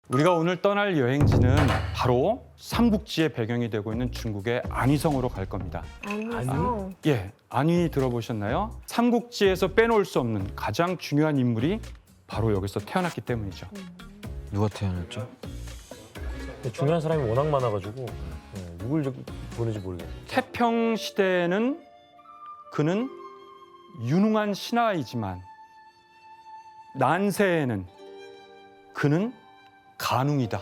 우리가 오늘 떠날 여행지는 바로 삼국지의 배경이 되고 있는 중국의 안휘성으로 갈 겁니다. 안휘성. 예, 안휘 들어보셨나요? 삼국지에서 빼놓을 수 없는 가장 중요한 인물이 바로 여기서 태어났기 때문이죠. 누가 태어났죠? 중요한 사람이 워낙 많아가지고 누굴 보는지 모르겠네요. 태평 시대에는 그는 유능한 신하이지만 난세에는 그는 간웅이다.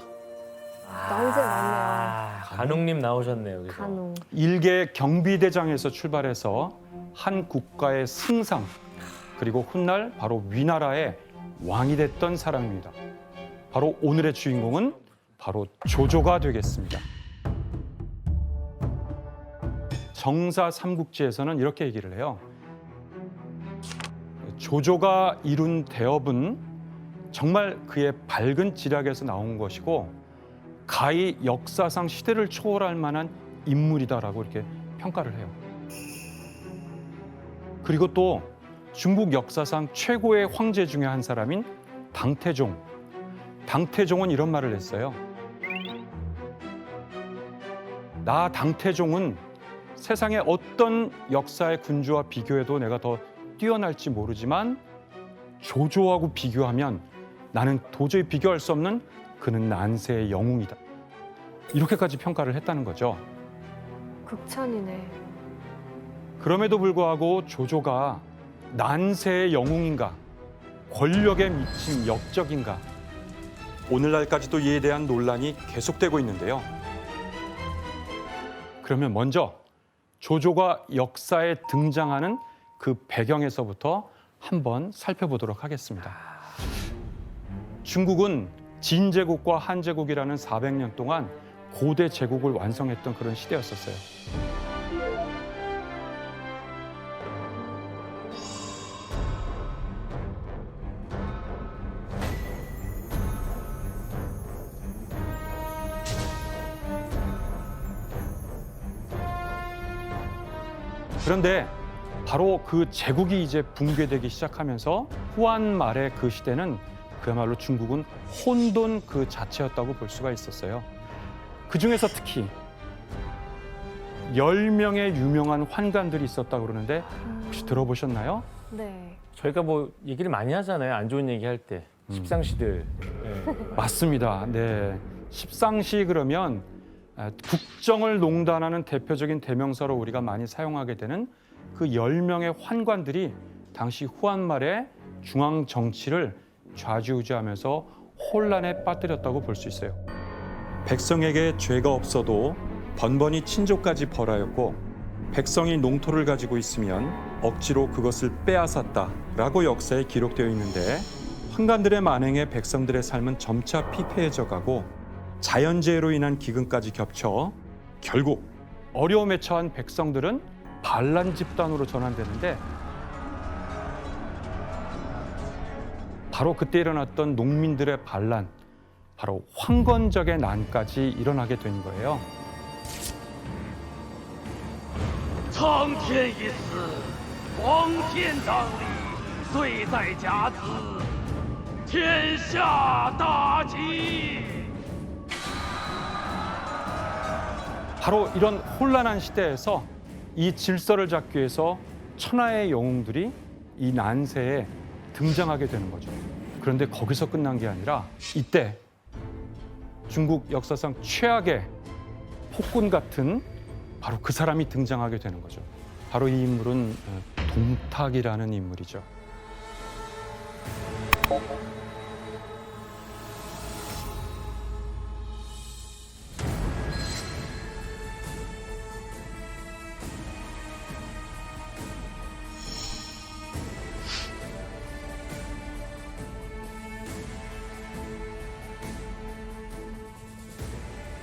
난세 맞네요. 간웅님 나오셨네요. 여기서. 간웅. 일개 경비대장에서 출발해서 한 국가의 승상 그리고 훗날 바로 위나라의 왕이 됐던 사람입니다. 바로 오늘의 주인공은 바로 조조가 되겠습니다. 정사 삼국지에서는 이렇게 얘기를 해요. 조조가 이룬 대업은 정말 그의 밝은 지략에서 나온 것이고 가히 역사상 시대를 초월할 만한 인물이다라고 이렇게 평가를 해요. 그리고 또 중국 역사상 최고의 황제 중에 한 사람인 당태종. 당태종은 이런 말을 했어요. 나 당태종은 세상의 어떤 역사의 군주와 비교해도 내가 더 뛰어날지 모르지만 조조하고 비교하면 나는 도저히 비교할 수 없는 그는 난세의 영웅이다. 이렇게까지 평가를 했다는 거죠. 극찬이네. 그럼에도 불구하고 조조가 난세의 영웅인가, 권력에 미친 역적인가, 오늘날까지도 이에 대한 논란이 계속되고 있는데요. 그러면 먼저 조조가 역사에 등장하는 그 배경에서부터 한번 살펴보도록 하겠습니다. 중국은 진제국과 한제국이라는 400년 동안 고대 제국을 완성했던 그런 시대였었어요. 그런데 바로 그 제국이 이제 붕괴되기 시작하면서 후한 말의 그 시대는 그야말로 중국은 혼돈 그 자체였다고 볼 수가 있었어요. 그 중에서 특히 10명의 유명한 환관들이 있었다고 그러는데 혹시 들어보셨나요? 네. 저희가 뭐 얘기를 많이 하잖아요. 안 좋은 얘기 할 때. 십상시들. 맞습니다. 네. 십상시 그러면 국정을 농단하는 대표적인 대명사로 우리가 많이 사용하게 되는 그 10명의 환관들이 당시 후한 말에 중앙 정치를 좌지우지하면서 혼란에 빠뜨렸다고 볼 수 있어요. 백성에게 죄가 없어도 번번이 친족까지 벌하였고 백성이 농토를 가지고 있으면 억지로 그것을 빼앗았다라고 역사에 기록되어 있는데 환관들의 만행에 백성들의 삶은 점차 피폐해져 가고 자연재해로 인한 기근까지 겹쳐 결국 어려움에 처한 백성들은 반란 집단으로 전환되는데 바로 그때 일어났던 농민들의 반란, 바로 황건적의 난까지 일어나게 된 거예요. 苍天已死，黄天当立，岁在甲子，天下大吉。 바로 이런 혼란한 시대에서 이 질서를 잡기 위해서 천하의 영웅들이 이 난세에 등장하게 되는 거죠. 그런데 거기서 끝난 게 아니라 이때 중국 역사상 최악의 폭군 같은 바로 그 사람이 등장하게 되는 거죠. 바로 이 인물은 동탁이라는 인물이죠.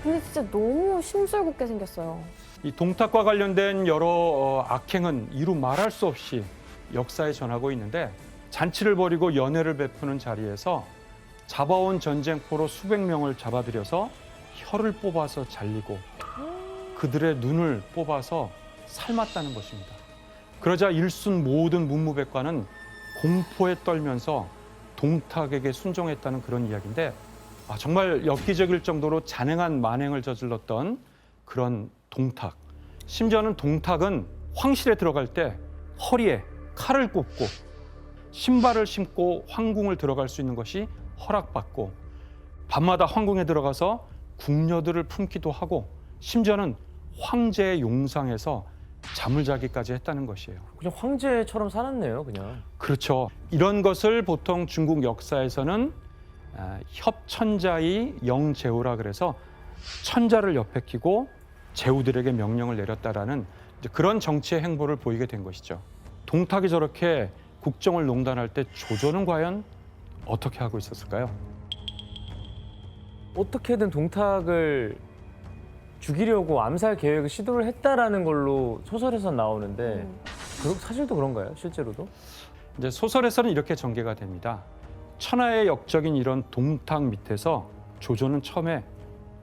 근데 진짜 너무 심술궂게 생겼어요. 이 동탁과 관련된 여러 악행은 이루 말할 수 없이 역사에 전하고 있는데 잔치를 벌이고 연회를 베푸는 자리에서 잡아온 전쟁포로 수백 명을 잡아들여서 혀를 뽑아서 잘리고 그들의 눈을 뽑아서 삶았다는 것입니다. 그러자 일순 모든 문무백관은 공포에 떨면서 동탁에게 순종했다는 그런 이야기인데 정말 엽기적일 정도로 잔행한 만행을 저질렀던 그런 동탁. 심지어는 동탁은 황실에 들어갈 때 허리에 칼을 꼽고 신발을 신고 황궁을 들어갈 수 있는 것이 허락받고 밤마다 황궁에 들어가서 궁녀들을 품기도 하고 심지어는 황제의 용상에서 잠을 자기까지 했다는 것이에요. 그냥 황제처럼 살았네요, 그냥. 그렇죠. 이런 것을 보통 중국 역사에서는 협천자의 영제후라 그래서 천자를 옆에 끼고 제후들에게 명령을 내렸다라는 이제 그런 정치의 행보를 보이게 된 것이죠. 동탁이 저렇게 국정을 농단할 때 조조는 과연 어떻게 하고 있었을까요? 어떻게든 동탁을 죽이려고 암살 계획을 시도를 했다라는 걸로 소설에서 나오는데 사실도 그런가요? 실제로도? 이제 소설에서는 이렇게 전개가 됩니다. 천하의 역적인 이런 동탁 밑에서 조조는 처음에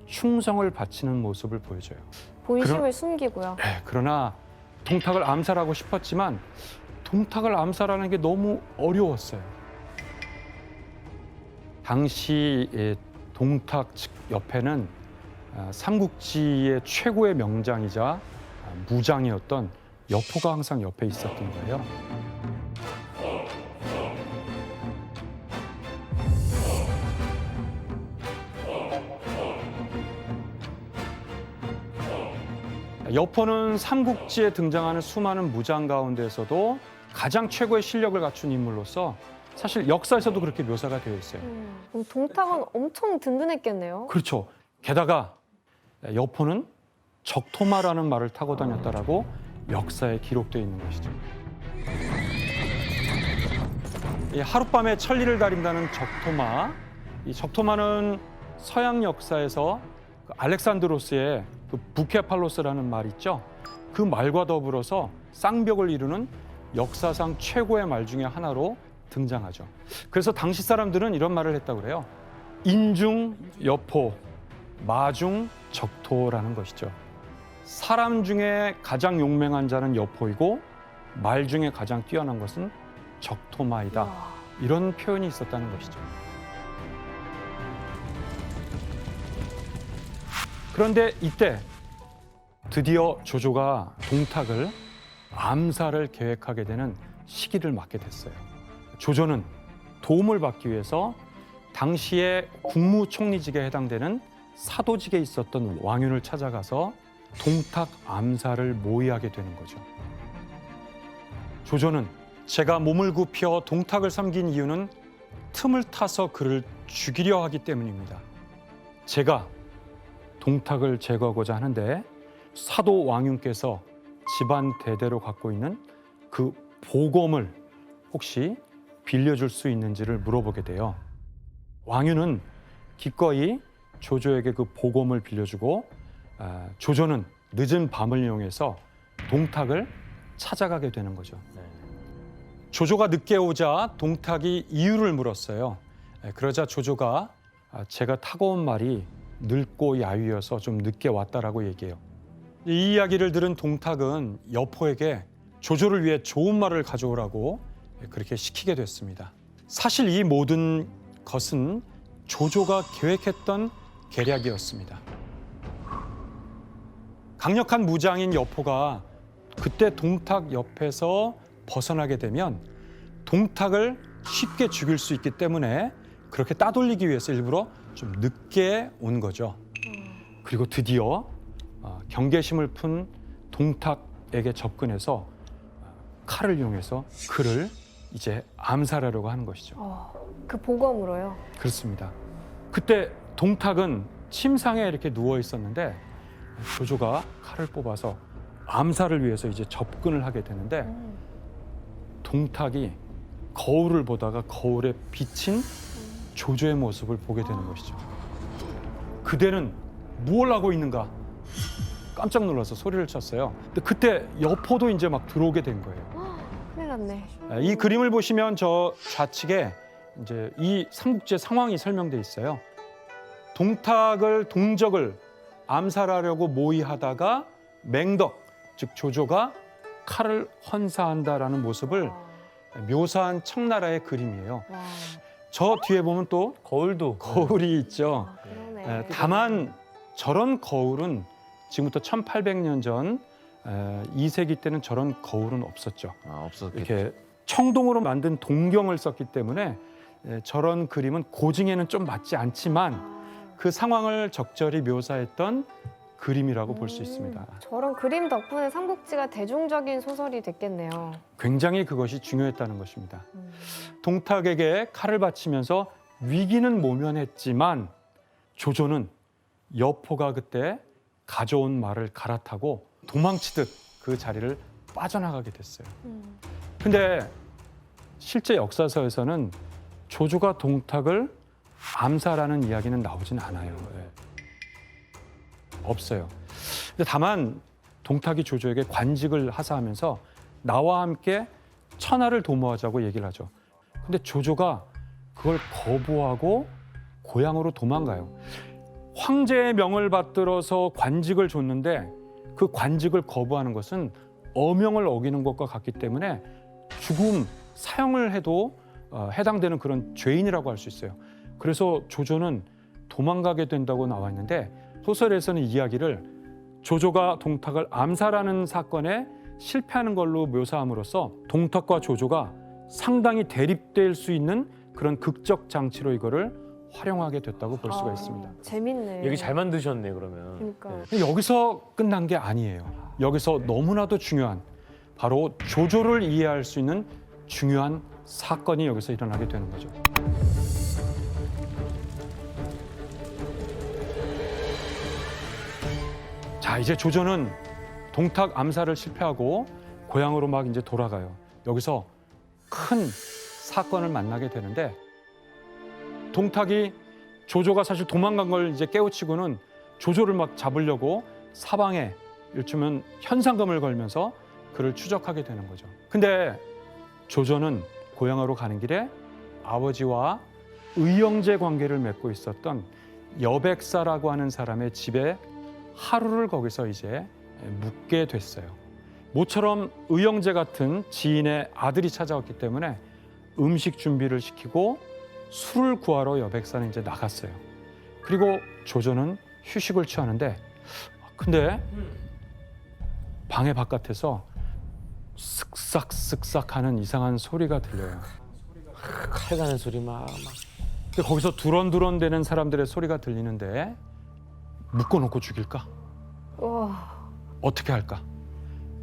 충성을 바치는 모습을 보여줘요. 본심을 숨기고요. 그러나 동탁을 암살하고 싶었지만 동탁을 암살하는 게 너무 어려웠어요. 당시 동탁 측 옆에는 삼국지의 최고의 명장이자 무장이었던 여포가 항상 옆에 있었던 거예요. 여포는 삼국지에 등장하는 수많은 무장 가운데에서도 가장 최고의 실력을 갖춘 인물로서 사실 역사에서도 그렇게 묘사가 되어 있어요. 그럼 동탁은 엄청 든든했겠네요. 그렇죠. 게다가 여포는 적토마라는 말을 타고 다녔다라고 역사에 기록되어 있는 것이죠. 이 하룻밤에 천리를 가린다는 적토마. 이 적토마는 서양 역사에서 그 알렉산드로스의 그 부케팔로스라는 말 있죠. 그 말과 더불어서 쌍벽을 이루는 역사상 최고의 말 중에 하나로 등장하죠. 그래서 당시 사람들은 이런 말을 했다고 그래요. 인중 여포, 마중 적토라는 것이죠. 사람 중에 가장 용맹한 자는 여포이고 말 중에 가장 뛰어난 것은 적토마이다. 와. 이런 표현이 있었다는 것이죠. 그런데 이때 드디어 조조가 동탁을 암살을 계획하게 되는 시기를 맞게 됐어요. 조조는 도움을 받기 위해서 당시에 국무총리직에 해당되는 사도직에 있었던 왕윤을 찾아가서 동탁 암살을 모의하게 되는 거죠. 조조는 제가 몸을 굽혀 동탁을 섬긴 이유는 틈을 타서 그를 죽이려 하기 때문입니다. 제가 동탁을 제거하고자 하는데 사도 왕윤께서 집안 대대로 갖고 있는 그 보검을 혹시 빌려줄 수 있는지를 물어보게 돼요. 왕윤은 기꺼이 조조에게 그 보검을 빌려주고 조조는 늦은 밤을 이용해서 동탁을 찾아가게 되는 거죠. 조조가 늦게 오자 동탁이 이유를 물었어요. 그러자 조조가 제가 타고 온 말이 늙고 야위어서 좀 늦게 왔다라고 얘기해요. 이 이야기를 들은 동탁은 여포에게 조조를 위해 좋은 말을 가져오라고 그렇게 시키게 됐습니다. 사실 이 모든 것은 조조가 계획했던 계략이었습니다. 강력한 무장인 여포가 그때 동탁 옆에서 벗어나게 되면 동탁을 쉽게 죽일 수 있기 때문에 그렇게 따돌리기 위해서 일부러 좀 늦게 온 거죠. 그리고 드디어 경계심을 푼 동탁에게 접근해서 칼을 이용해서 그를 이제 암살하려고 하는 것이죠. 그 보검으로요? 그렇습니다. 그때 동탁은 침상에 이렇게 누워 있었는데 조조가 칼을 뽑아서 암살을 위해서 이제 접근을 하게 되는데 동탁이 거울을 보다가 거울에 비친 조조의 모습을 보게 되는 것이죠. 그대는 무엇을 하고 있는가? 깜짝 놀라서 소리를 쳤어요. 근데 그때 여포도 이제 막 들어오게 된 거예요. 큰일 났네. 이 그림을 보시면 저 좌측에 이제 이 삼국지의 상황이 설명돼 있어요. 동적을 암살하려고 모의하다가 맹덕, 즉 조조가 칼을 헌사한다라는 모습을 묘사한 청나라의 그림이에요. 와. 저 뒤에 보면 또 거울도 거울이 있죠. 그러네. 다만 저런 거울은 지금부터 1800년 전 2세기 때는 저런 거울은 없었죠. 아 없었겠. 이렇게 청동으로 만든 동경을 썼기 때문에 저런 그림은 고증에는 좀 맞지 않지만 그 상황을 적절히 묘사했던 그림이라고 볼 수 있습니다. 저런 그림 덕분에 삼국지가 대중적인 소설이 됐겠네요. 굉장히 그것이 중요했다는 것입니다. 동탁에게 칼을 바치면서 위기는 모면했지만 조조는 여포가 그때 가져온 말을 갈아타고 도망치듯 그 자리를 빠져나가게 됐어요. 근데 실제 역사서에서는 조조가 동탁을 암살하는 이야기는 나오진 않아요. 없어요. 근데 다만 동탁이 조조에게 관직을 하사하면서 나와 함께 천하를 도모하자고 얘기를 하죠. 근데 조조가 그걸 거부하고 고향으로 도망가요. 황제의 명을 받들어서 관직을 줬는데 그 관직을 거부하는 것은 어명을 어기는 것과 같기 때문에 죽음, 사형을 해도 해당되는 그런 죄인이라고 할 수 있어요. 그래서 조조는 도망가게 된다고 나와 있는데 소설에서는 이야기를 조조가 동탁을 암살하는 사건에 실패하는 걸로 묘사함으로써 동탁과 조조가 상당히 대립될 수 있는 그런 극적 장치로 이거를 활용하게 됐다고 볼 수가 있습니다. 재밌네. 얘기 잘 만드셨네 그러면. 그러니까. 네. 여기서 끝난 게 아니에요. 여기서 너무나도 중요한 바로 조조를 이해할 수 있는 중요한 사건이 여기서 일어나게 되는 거죠. 자, 이제 조조는 동탁 암살을 실패하고 고향으로 막 이제 돌아가요. 여기서 큰 사건을 만나게 되는데 동탁이 조조가 사실 도망간 걸 이제 깨우치고는 조조를 막 잡으려고 사방에 일주면 현상금을 걸면서 그를 추적하게 되는 거죠. 근데 조조는 고향으로 가는 길에 아버지와 의형제 관계를 맺고 있었던 여백사라고 하는 사람의 집에 하루를 거기서 이제 묵게 됐어요. 모처럼 의형제 같은 지인의 아들이 찾아왔기 때문에 음식 준비를 시키고 술을 구하러 여백사는 이제 나갔어요. 그리고 조조는 휴식을 취하는데 근데 방의 바깥에서 쓱싹쓱싹 하는 이상한 소리가 들려요. 칼 가는 소리 막. 근데 거기서 두런두런 대는 사람들의 소리가 들리는데 묶어놓고 죽일까? 와, 어떻게 할까?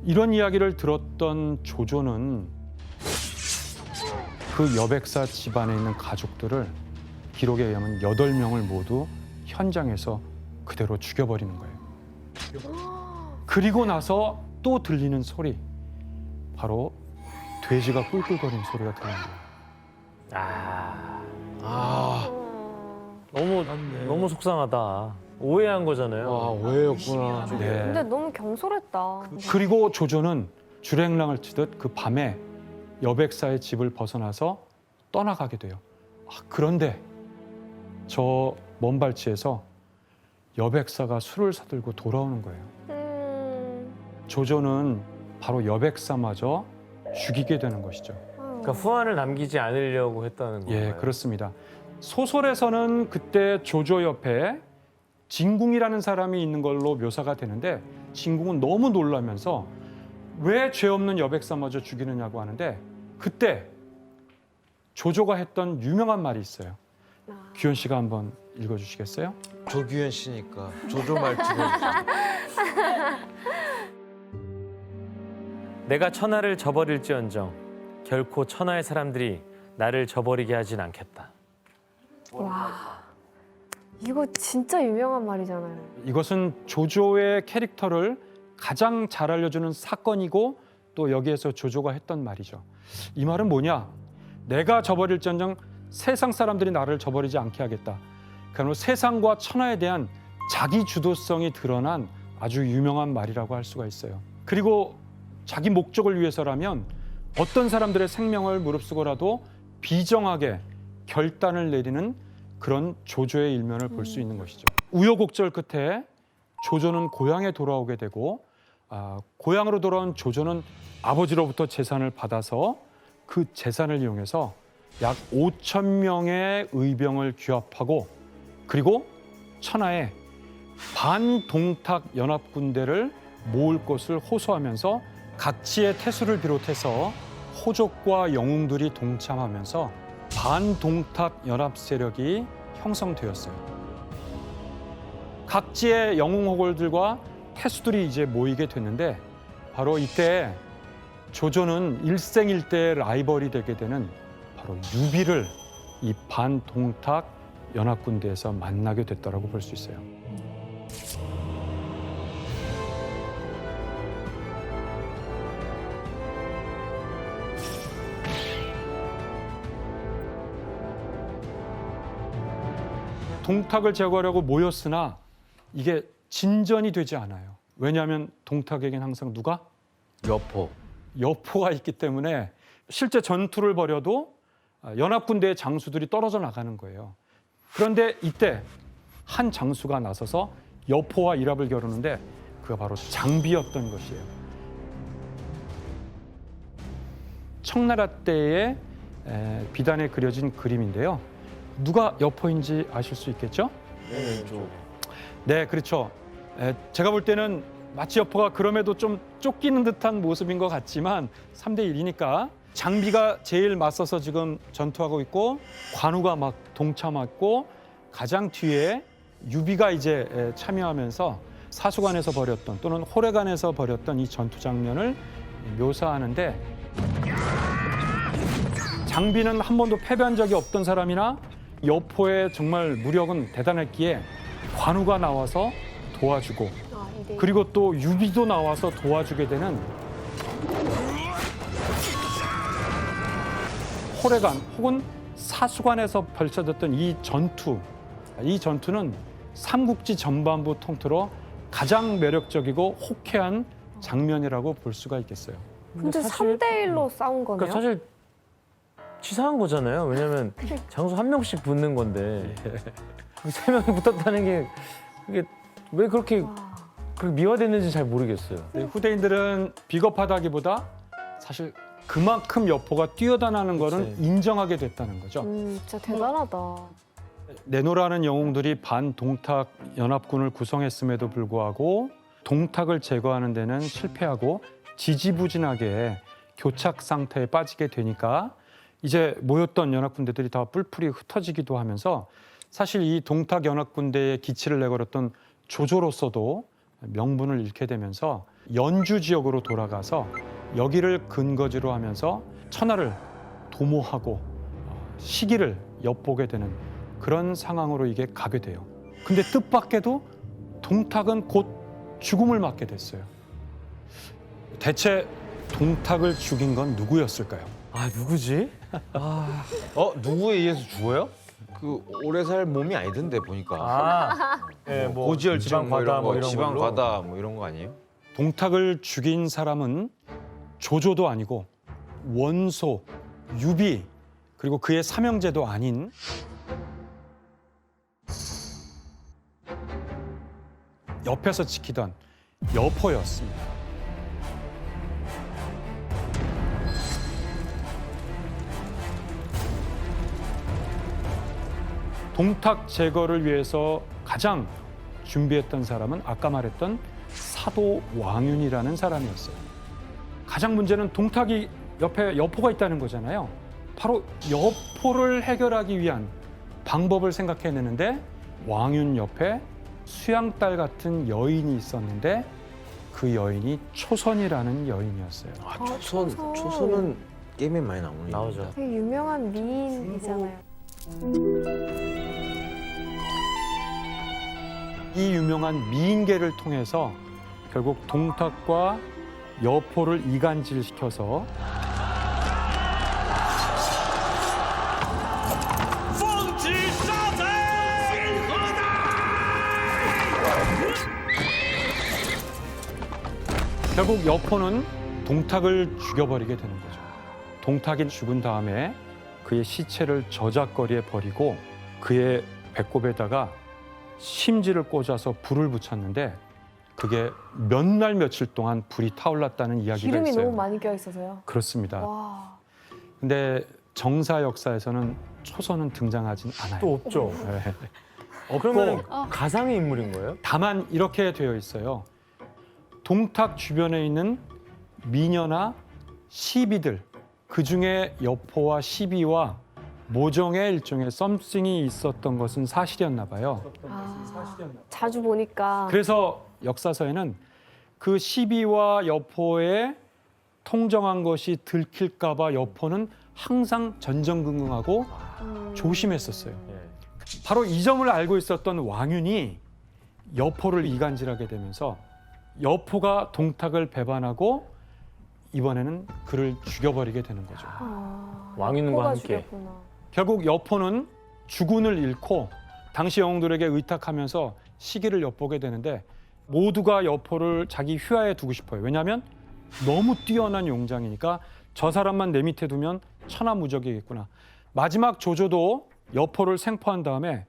이런 이야기를 들었던 조조는 그 여백사 집안에 있는 가족들을 기록에 의하면 8명을 모두 현장에서 그대로 죽여버리는 거예요. 그리고 나서 또 들리는 소리, 바로 돼지가 꿀꿀거리는 소리가 들리는 거예요. 아 너무 속상하다. 오해한 거잖아요. 와, 오해였구나. 네. 근데 너무 경솔했다. 그리고 조조는 주랭랑을 치듯 그 밤에 여백사의 집을 벗어나서 떠나가게 돼요. 그런데 저 먼 발치에서 여백사가 술을 사들고 돌아오는 거예요. 조조는 바로 여백사마저 죽이게 되는 것이죠. 그러니까 후환을 남기지 않으려고 했다는 거예요. 예, 그렇습니다. 소설에서는 그때 조조 옆에 진궁이라는 사람이 있는 걸로 묘사가 되는데 진궁은 너무 놀라면서 왜 죄 없는 여백사마저 죽이느냐고 하는데 그때 조조가 했던 유명한 말이 있어요. 규현 씨가 한번 읽어주시겠어요? 조규현 씨니까 조조 말투로. 내가 천하를 저버릴지언정 결코 천하의 사람들이 나를 저버리게 하진 않겠다. 와, 이거 진짜 유명한 말이잖아요. 이것은 조조의 캐릭터를 가장 잘 알려주는 사건이고 또 여기에서 조조가 했던 말이죠. 이 말은 뭐냐? 내가 저버릴지언정 세상 사람들이 나를 저버리지 않게 하겠다. 그러니까 세상과 천하에 대한 자기 주도성이 드러난 아주 유명한 말이라고 할 수가 있어요. 그리고 자기 목적을 위해서라면 어떤 사람들의 생명을 무릅쓰고라도 비정하게 결단을 내리는 그런 조조의 일면을 볼 수 있는 것이죠. 우여곡절 끝에 조조는 고향에 돌아오게 되고 고향으로 돌아온 조조는 아버지로부터 재산을 받아서 그 재산을 이용해서 약 5천 명의 의병을 규합하고 그리고 천하에 반동탁 연합군대를 모을 것을 호소하면서 각지의 태수를 비롯해서 호족과 영웅들이 동참하면서 반동탁 연합 세력이 형성되었어요. 각지의 영웅 호걸들과 태수들이 이제 모이게 됐는데 바로 이때 조조는 일생일대의 라이벌이 되게 되는 바로 유비를 이 반동탁 연합군대에서 만나게 됐다라고 볼 수 있어요. 동탁을 제거하려고 모였으나 이게 진전이 되지 않아요. 왜냐하면 동탁에겐 항상 누가? 여포. 여포가 있기 때문에 실제 전투를 벌여도 연합군대의 장수들이 떨어져 나가는 거예요. 그런데 이때 한 장수가 나서서 여포와 일합을 겨루는데 그가 바로 장비였던 것이에요. 청나라 때의 비단에 그려진 그림인데요. 누가 여포인지 아실 수 있겠죠? 왼쪽. 네, 그렇죠. 제가 볼 때는 마치 여포가 그럼에도 좀 쫓기는 듯한 모습인 것 같지만 3대 1이니까 장비가 제일 맞서서 지금 전투하고 있고 관우가 막 동참하고 가장 뒤에 유비가 이제 참여하면서 사수관에서 벌였던 또는 호래관에서 벌였던 이 전투 장면을 묘사하는데 장비는 한 번도 패배한 적이 없던 사람이나 여포의 정말 무력은 대단했기에 관우가 나와서 도와주고 그리고 또 유비도 나와서 도와주게 되는 호래관 혹은 사수관에서 펼쳐졌던 이 전투는 삼국지 전반부 통틀어 가장 매력적이고 호쾌한 장면이라고 볼 수가 있겠어요. 근데 사실- 3대 1로 싸운 거네요. 그러니까 사실 치사한 거잖아요. 왜냐면 장수 한 명씩 붙는 건데 세 명이 붙었다는 게 이게 왜 그렇게 미화됐는지 잘 모르겠어요. 네, 후대인들은 비겁하다기보다 사실 그만큼 여포가 뛰어다니는 거는 그치. 인정하게 됐다는 거죠. 진짜 대단하다. 내노라는 영웅들이 반동탁 연합군을 구성했음에도 불구하고 동탁을 제거하는 데는 실패하고 지지부진하게 교착 상태에 빠지게 되니까 이제 모였던 연합군대들이 다 뿔뿔이 흩어지기도 하면서 사실 이 동탁 연합군대의 기치를 내걸었던 조조로서도 명분을 잃게 되면서 연주 지역으로 돌아가서 여기를 근거지로 하면서 천하를 도모하고 시기를 엿보게 되는 그런 상황으로 이게 가게 돼요. 근데 뜻밖에도 동탁은 곧 죽음을 맞게 됐어요. 대체 동탁을 죽인 건 누구였을까요? 아 누구지? 누구에 의해서 죽어요? 그 오래 살 몸이 아니던데 보니까. 네, 뭐 고지혈증 지방 뭐 과다 이런 뭐 거, 이런 지방 걸로. 과다 뭐 이런 거 아니에요? 동탁을 죽인 사람은 조조도 아니고 원소, 유비 그리고 그의 삼형제도 아닌 옆에서 지키던 여포였습니다. 동탁 제거를 위해서 가장 준비했던 사람은 아까 말했던 사도 왕윤이라는 사람이었어요. 가장 문제는 동탁이 옆에 여포가 있다는 거잖아요. 바로 여포를 해결하기 위한 방법을 생각해내는데 왕윤 옆에 수양딸 같은 여인이 있었는데 그 여인이 초선이라는 여인이었어요. 초선. 초선. 초선은 게임에 많이 나오는 나오죠. 이름이다. 되게 유명한 미인이잖아요. 이 유명한 미인계를 통해서 결국 동탁과 여포를 이간질시켜서 결국 여포는 동탁을 죽여버리게 되는 거죠. 동탁이 죽은 다음에 그의 시체를 저작거리에 버리고 그의 배꼽에다가 심지를 꽂아서 불을 붙였는데 그게 몇 날 며칠 동안 불이 타올랐다는 이야기가 기름이 있어요. 너무 많이 껴 있어서요. 그렇습니다. 와. 근데 정사 역사에서는 초선은 등장하진 않아요. 또 없죠. 네. 그러면 가상의 인물인 거예요? 다만 이렇게 되어 있어요. 동탁 주변에 있는 미녀나 시비들, 그중에 여포와 시비와 모정의 일종의 썸씽이 있었던 것은 사실이었나 봐요. 자주 보니까 그래서 역사서에는 그 시비와 여포의 통정한 것이 들킬까 봐 여포는 항상 전전긍긍하고 조심했었어요. 예. 바로 이 점을 알고 있었던 왕윤이 여포를 이간질하게 되면서 여포가 동탁을 배반하고 이번에는 그를 죽여버리게 되는 거죠. 왕윤과 포가 함께. 죽였구나. 결국 여포는 주군을 잃고 당시 영웅들에게 의탁하면서 시기를 엿보게 되는데 모두가 여포를 자기 휘하에 두고 싶어요. 왜냐하면 너무 뛰어난 용장이니까 저 사람만 내 밑에 두면 천하무적이겠구나. 마지막 조조도 여포를 생포한 다음에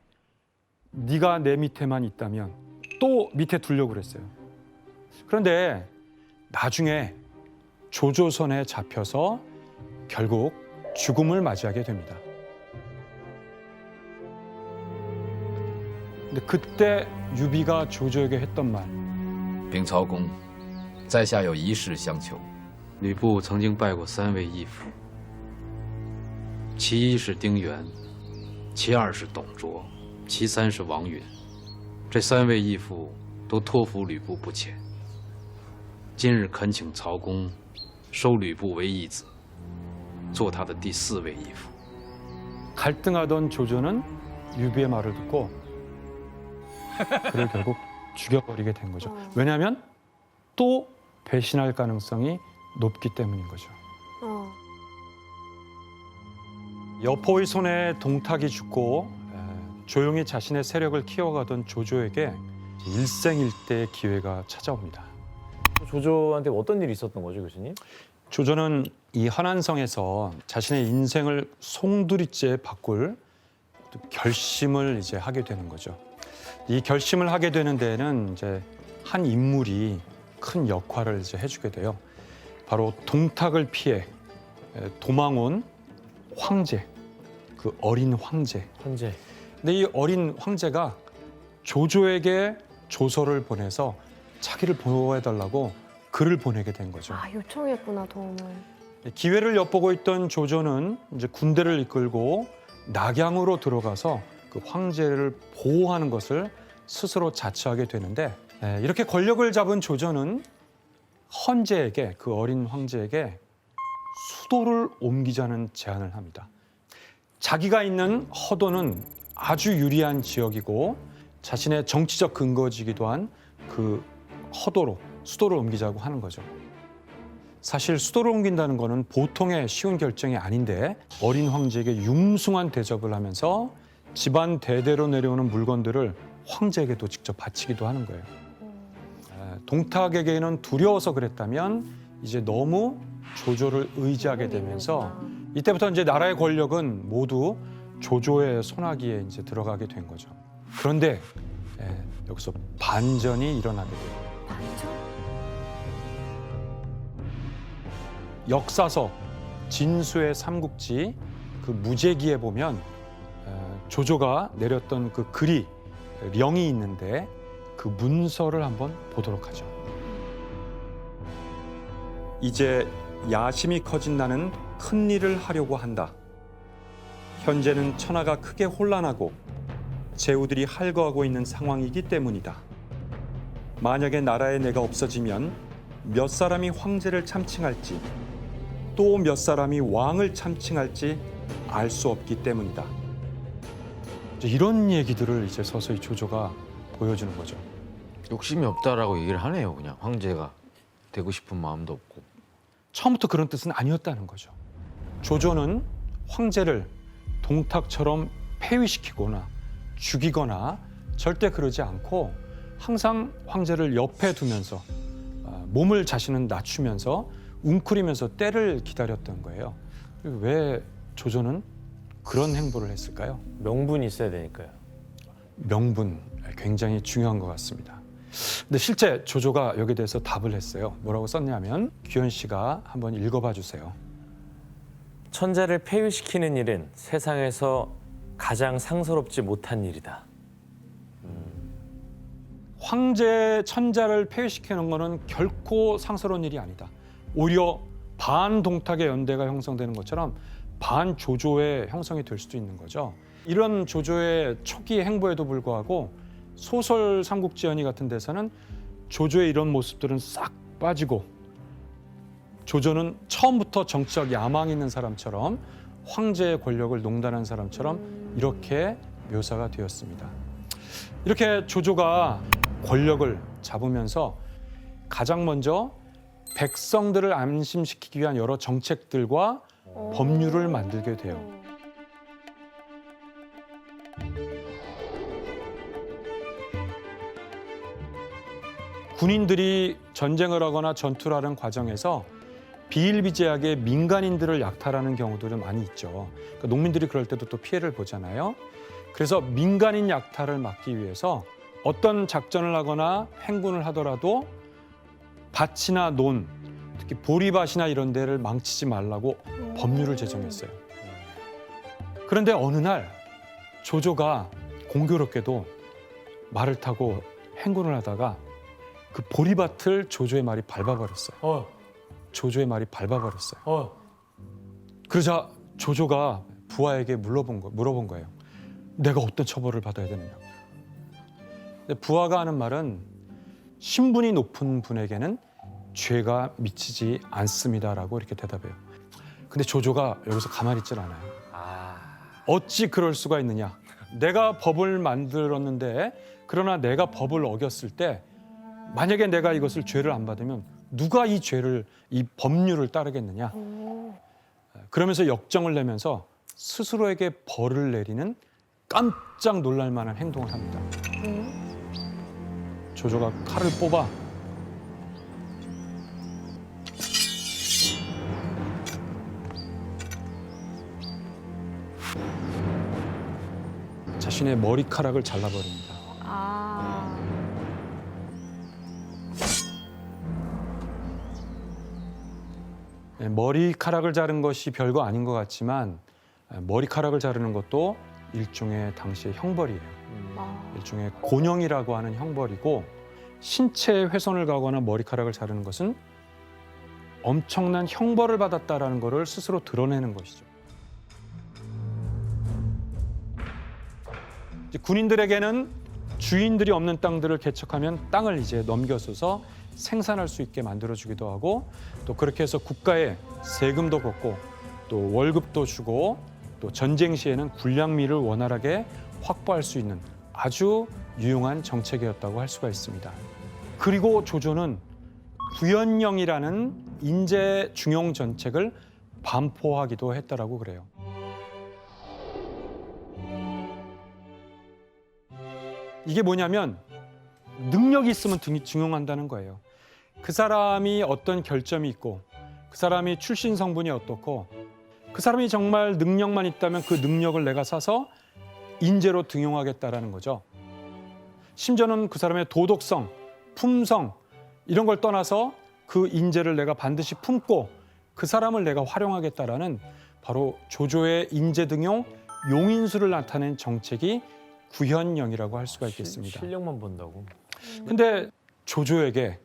네가 내 밑에만 있다면 또 밑에 두려고 그랬어요. 그런데 나중에 조조선에 잡혀서 결국 죽음을 맞이하게 됩니다. 근데 그때 유비가 조조에게 했던 말, 禀曹公，在下有一事相求。吕布曾经拜过3位义父，其一是丁原，其二是董卓，其三是王允。这3位义父都托付吕布不前。今日恳请曹公收吕布为义子，做他的第4位义父。 갈등하던 조조는 유비의 말을 듣고 그를 결국 죽여버리게 된 거죠. 왜냐하면 또 배신할 가능성이 높기 때문인 거죠. 여포의 손에 동탁이 죽고 조용히 자신의 세력을 키워가던 조조에게 일생일대의 기회가 찾아옵니다. 조조한테 어떤 일이 있었던 거죠, 교수님? 조조는 이 한안성에서 자신의 인생을 송두리째 바꿀 결심을 이제 하게 되는 거죠. 이 결심을 하게 되는 데에는 이제 한 인물이 큰 역할을 이제 해주게 돼요. 바로 동탁을 피해 도망온 황제, 그 어린 황제. 현재. 근데 이 어린 황제가 조조에게 조서를 보내서 자기를 보호해달라고 글을 보내게 된 거죠. 아, 요청했구나, 도움을. 기회를 엿보고 있던 조조는 이제 군대를 이끌고 낙양으로 들어가서 그 황제를 보호하는 것을 스스로 자처하게 되는데 이렇게 권력을 잡은 조조는 헌제에게, 그 어린 황제에게 수도를 옮기자는 제안을 합니다. 자기가 있는 허도는 아주 유리한 지역이고 자신의 정치적 근거지기도 한 그 허도로 수도를 옮기자고 하는 거죠. 사실 수도를 옮긴다는 거는 보통의 쉬운 결정이 아닌데 어린 황제에게 융숭한 대접을 하면서 집안 대대로 내려오는 물건들을 황제에게도 직접 바치기도 하는 거예요. 동탁에게는 두려워서 그랬다면 이제 너무 조조를 의지하게 되면서 이때부터 이제 나라의 권력은 모두 조조의 손아귀에 이제 들어가게 된 거죠. 그런데 여기서 반전이 일어나게 돼요. 역사서 진수의 삼국지 그 무제기에 보면 조조가 내렸던 그 글이 령이 있는데 그 문서를 한번 보도록 하죠. 이제 야심이 커진 나는 큰 일을 하려고 한다. 현재는 천하가 크게 혼란하고 제후들이 할거하고 있는 상황이기 때문이다. 만약에 나라에 내가 없어지면 몇 사람이 황제를 참칭할지 또 몇 사람이 왕을 참칭할지 알 수 없기 때문이다. 이런 얘기들을 이제 서서히 조조가 보여주는 거죠. 욕심이 없다라고 얘기를 하네요. 그냥 황제가 되고 싶은 마음도 없고. 처음부터 그런 뜻은 아니었다는 거죠. 조조는 황제를 동탁처럼 폐위시키거나 죽이거나 절대 그러지 않고 항상 황제를 옆에 두면서 몸을 자신은 낮추면서 웅크리면서 때를 기다렸던 거예요. 왜 조조는 그런 행보를 했을까요? 명분이 있어야 되니까요. 명분 굉장히 중요한 것 같습니다. 근데 실제 조조가 여기에 대해서 답을 했어요. 뭐라고 썼냐면 규현 씨가 한번 읽어봐 주세요. 천자를 폐위시키는 일은 세상에서 가장 상스럽지 못한 일이다. 황제 천자를 폐위시키는 것은 결코 상스러운 일이 아니다. 오히려 반동탁의 연대가 형성되는 것처럼 반조조의 형성이 될 수도 있는 거죠. 이런 조조의 초기 행보에도 불구하고 소설 삼국지연의 같은 데서는 조조의 이런 모습들은 싹 빠지고 조조는 처음부터 정치적 야망이 있는 사람처럼 황제의 권력을 농단한 사람처럼 이렇게 묘사가 되었습니다. 이렇게 조조가 권력을 잡으면서 가장 먼저 백성들을 안심시키기 위한 여러 정책들과 법률을 만들게 돼요. 군인들이 전쟁을 하거나 전투를 하는 과정에서 비일비재하게 민간인들을 약탈하는 경우들은 많이 있죠. 그러니까 농민들이 그럴 때도 또 피해를 보잖아요. 그래서 민간인 약탈을 막기 위해서 어떤 작전을 하거나 행군을 하더라도 밭이나 논, 특히 보리밭이나 이런 데를 망치지 말라고 법률을 제정했어요. 그런데 어느 날 조조가 공교롭게도 말을 타고 행군을 하다가 그 보리밭을 조조의 말이 밟아버렸어요. 조조의 말이 밟아버렸어요. 그러자 조조가 부하에게 물어본 거예요. 내가 어떤 처벌을 받아야 되느냐. 근데 부하가 하는 말은 신분이 높은 분에게는 죄가 미치지 않습니다라고 이렇게 대답해요. 근데 조조가 여기서 가만히 있질 않아요. 어찌 그럴 수가 있느냐. 내가 법을 만들었는데 그러나 내가 법을 어겼을 때 만약에 내가 이것을 죄를 안 받으면 누가 이 법률을 따르겠느냐. 그러면서 역정을 내면서 스스로에게 벌을 내리는 깜짝 놀랄 만한 행동을 합니다. 조조가 칼을 뽑아 자신의 머리카락을 잘라버립니다. 머리카락을 자른 것이 별거 아닌 것 같지만 머리카락을 자르는 것도 일종의 당시의 형벌이에요. 일종의 곤형이라고 하는 형벌이고 신체 훼손을 가거나 머리카락을 자르는 것은 엄청난 형벌을 받았다라는 것을 스스로 드러내는 것이죠. 이제 군인들에게는 주인들이 없는 땅들을 개척하면 땅을 이제 넘겨서서 생산할 수 있게 만들어주기도 하고 또 그렇게 해서 국가에 세금도 걷고 또 월급도 주고 또 전쟁 시에는 군량미를 원활하게 확보할 수 있는 아주 유용한 정책이었다고 할 수가 있습니다. 그리고 조조는 구현령이라는 인재 중용 정책을 반포하기도 했다라고 그래요. 이게 뭐냐면 능력이 있으면 중용한다는 거예요. 그 사람이 어떤 결점이 있고 그 사람이 출신 성분이 어떻고 그 사람이 정말 능력만 있다면 그 능력을 내가 사서 인재로 등용하겠다라는 거죠. 심지어는 그 사람의 도덕성, 품성 이런 걸 떠나서 그 인재를 내가 반드시 품고 그 사람을 내가 활용하겠다라는 바로 조조의 인재 등용 용인수를 나타낸 정책이 구현령이라고 할 수가 있겠습니다. 실력만 본다고. 근데 조조에게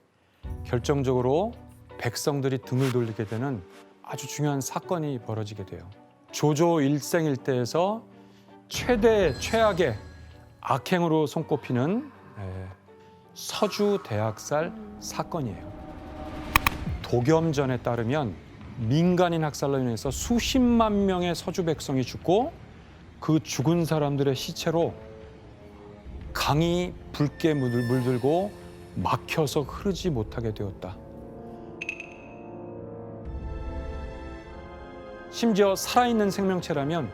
결정적으로 백성들이 등을 돌리게 되는 아주 중요한 사건이 벌어지게 돼요. 조조 일생일대에서 최악의 악행으로 손꼽히는 서주 대학살 사건이에요. 도겸전에 따르면 민간인 학살로 인해서 수십만 명의 서주 백성이 죽고 그 죽은 사람들의 시체로 강이 붉게 물들고 막혀서 흐르지 못하게 되었다. 심지어 살아있는 생명체라면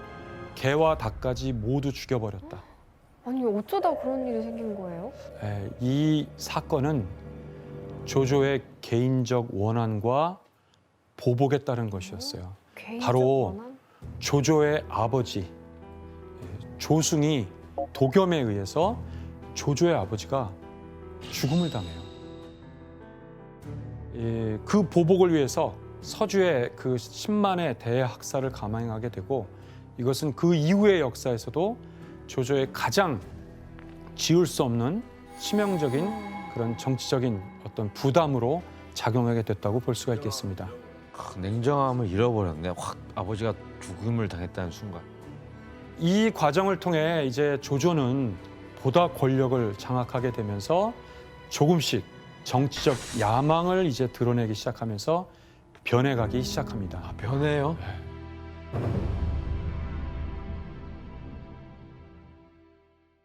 개와 닭까지 모두 죽여버렸다. 아니 어쩌다 그런 일이 생긴 거예요? 이 사건은 조조의 개인적 원한과 보복에 따른 것이었어요. 바로 원한? 조조의 아버지 조승이 도겸에 의해서 조조의 아버지가 죽음을 당해요. 그 보복을 위해서 서주의 그 10만의 대학살을 감행하게 되고 이것은 그 이후의 역사에서도 조조의 가장 지울 수 없는 치명적인 그런 정치적인 어떤 부담으로 작용하게 됐다고 볼 수가 있겠습니다. 냉정함을 잃어버렸네. 확 아버지가 죽음을 당했다는 순간. 이 과정을 통해 이제 조조는 보다 권력을 장악하게 되면서 조금씩 정치적 야망을 이제 드러내기 시작하면서 변해가기 시작합니다. 아, 변해요?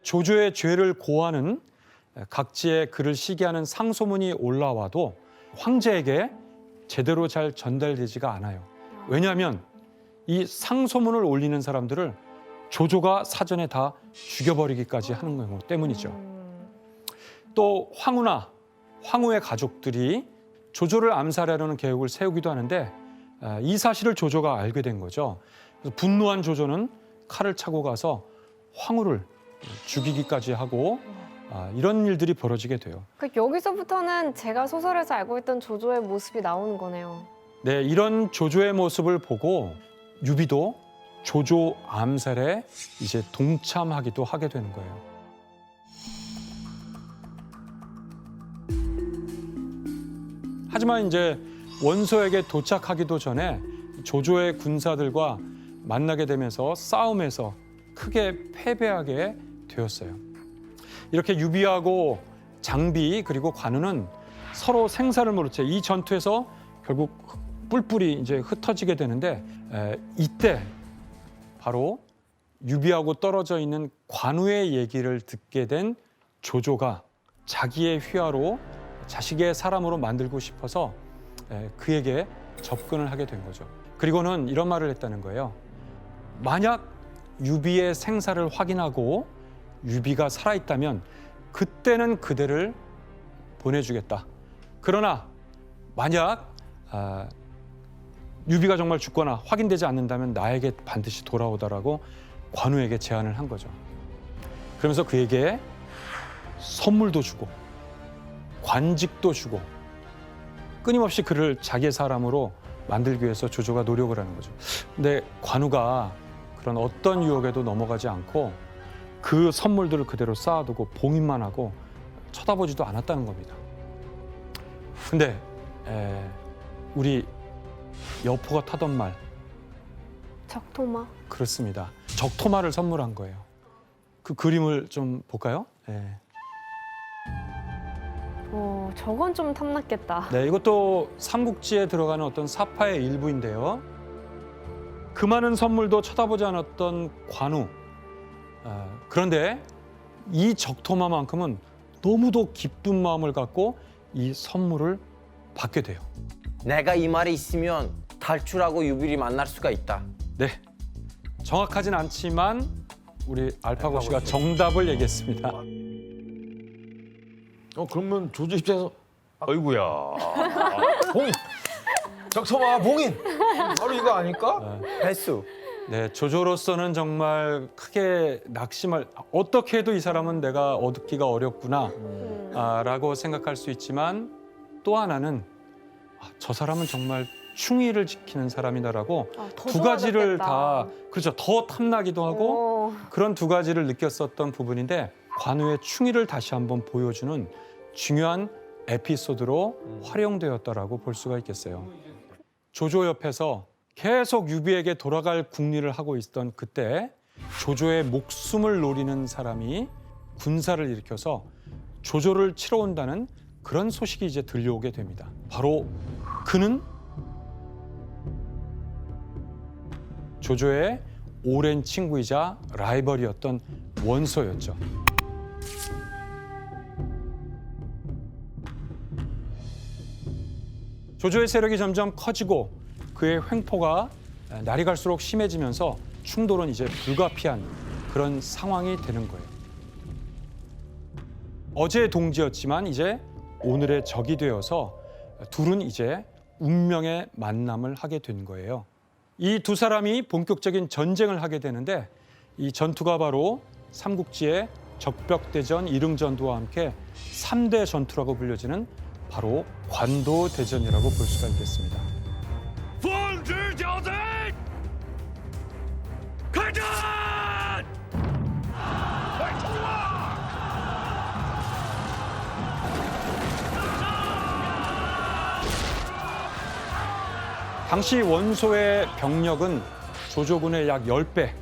조조의 죄를 고하는 각지의 그를 시기하는 상소문이 올라와도 황제에게 제대로 잘 전달되지가 않아요. 왜냐하면 이 상소문을 올리는 사람들을 조조가 사전에 다 죽여버리기까지 하는 거기 때문이죠. 또 황후의 가족들이 조조를 암살하려는 계획을 세우기도 하는데 이 사실을 조조가 알게 된 거죠. 그래서 분노한 조조는 칼을 차고 가서 황후를 죽이기까지 하고 이런 일들이 벌어지게 돼요. 여기서부터는 제가 소설에서 알고 있던 조조의 모습이 나오는 거네요. 네, 이런 조조의 모습을 보고 유비도 조조 암살에 이제 동참하기도 하게 되는 거예요. 하지만 이제 원소에게 도착하기도 전에 조조의 군사들과 만나게 되면서 싸움에서 크게 패배하게 되었어요. 이렇게 유비하고 장비 그리고 관우는 서로 생사를 모를 채 이 전투에서 결국 뿔뿔이 이제 흩어지게 되는데 이때 바로 유비하고 떨어져 있는 관우의 얘기를 듣게 된 조조가 자기의 휘하로 자식의 사람으로 만들고 싶어서 그에게 접근을 하게 된 거죠. 그리고는 이런 말을 했다는 거예요. 만약 유비의 생사를 확인하고 유비가 살아있다면 그때는 그대를 보내주겠다. 그러나 만약 유비가 정말 죽거나 확인되지 않는다면 나에게 반드시 돌아오다라고 관우에게 제안을 한 거죠. 그러면서 그에게 선물도 주고 관직도 주고 끊임없이 그를 자기의 사람으로 만들기 위해서 조조가 노력을 하는 거죠. 근데 관우가 그런 어떤 유혹에도 넘어가지 않고 그 선물들을 그대로 쌓아두고 봉인만 하고 쳐다보지도 않았다는 겁니다. 근데 우리 여포가 타던 말 적토마. 그렇습니다. 적토마를 선물한 거예요. 그 그림을 좀 볼까요? 저건 좀 탐났겠다. 네, 이것도 삼국지에 들어가는 어떤 사파의 일부인데요. 그 많은 선물도 쳐다보지 않았던 관우. 그런데 이 적토마만큼은 너무도 기쁜 마음을 갖고 이 선물을 받게 돼요. 내가 이 말이 있으면 탈출하고 유비를 만날 수가 있다. 네, 정확하진 않지만 우리 알파고 씨가 정답을 얘기했습니다. 그러면 조조 입장에서 아이고야. 봉인. 적토마 봉인. 바로 이거 아닐까? 횟수. 네, 조조로서는 정말 크게 낙심을 어떻게 해도 이 사람은 내가 얻기가 어렵구나 라고 생각할 수 있지만 또 하나는 저 사람은 정말 충의를 지키는 사람이다라고 더 두 가지를 좋아졌겠다. 다 그렇죠. 더 탐나기도 하고 그런 두 가지를 느꼈었던 부분인데 관우의 충의를 다시 한번 보여주는 중요한 에피소드로 활용되었다라고 볼 수가 있겠어요. 조조 옆에서 계속 유비에게 돌아갈 궁리를 하고 있던 그때 조조의 목숨을 노리는 사람이 군사를 일으켜서 조조를 치러 온다는 그런 소식이 이제 들려오게 됩니다. 바로 그는 조조의 오랜 친구이자 라이벌이었던 원소였죠. 조조의 세력이 점점 커지고 그의 횡포가 날이 갈수록 심해지면서 충돌은 이제 불가피한 그런 상황이 되는 거예요. 어제의 동지였지만 이제 오늘의 적이 되어서 둘은 이제 운명의 만남을 하게 된 거예요. 이 두 사람이 본격적인 전쟁을 하게 되는데 이 전투가 바로 삼국지의 적벽대전, 이릉전투와 함께 3대 전투라고 불려지는 바로 관도대전이라고 볼 수가 있겠습니다. 당시 원소의 병력은 조조군의 약 10배,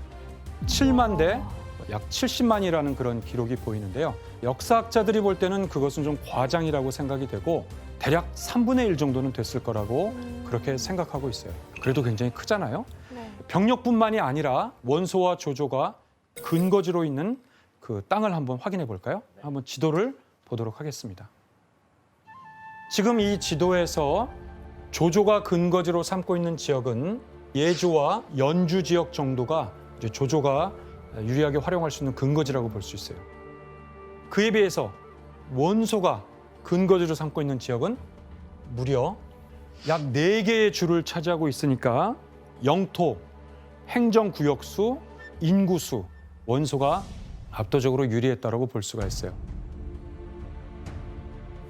7만 대, 약 70만이라는 그런 기록이 보이는데요. 역사학자들이 볼 때는 그것은 좀 과장이라고 생각이 되고 대략 3분의 1 정도는 됐을 거라고 그렇게 생각하고 있어요. 그래도 굉장히 크잖아요. 네. 병력뿐만이 아니라 원소와 조조가 근거지로 있는 그 땅을 한번 확인해 볼까요? 한번 지도를 보도록 하겠습니다. 지금 이 지도에서 조조가 근거지로 삼고 있는 지역은 예조와 연주 지역 정도가 이제 조조가 유리하게 활용할 수 있는 근거지라고 볼 수 있어요. 그에 비해서 원소가 근거지로 삼고 있는 지역은 무려 약 4개의 주를 차지하고 있으니까 영토, 행정구역수, 인구수, 원소가 압도적으로 유리했다고 볼 수가 있어요.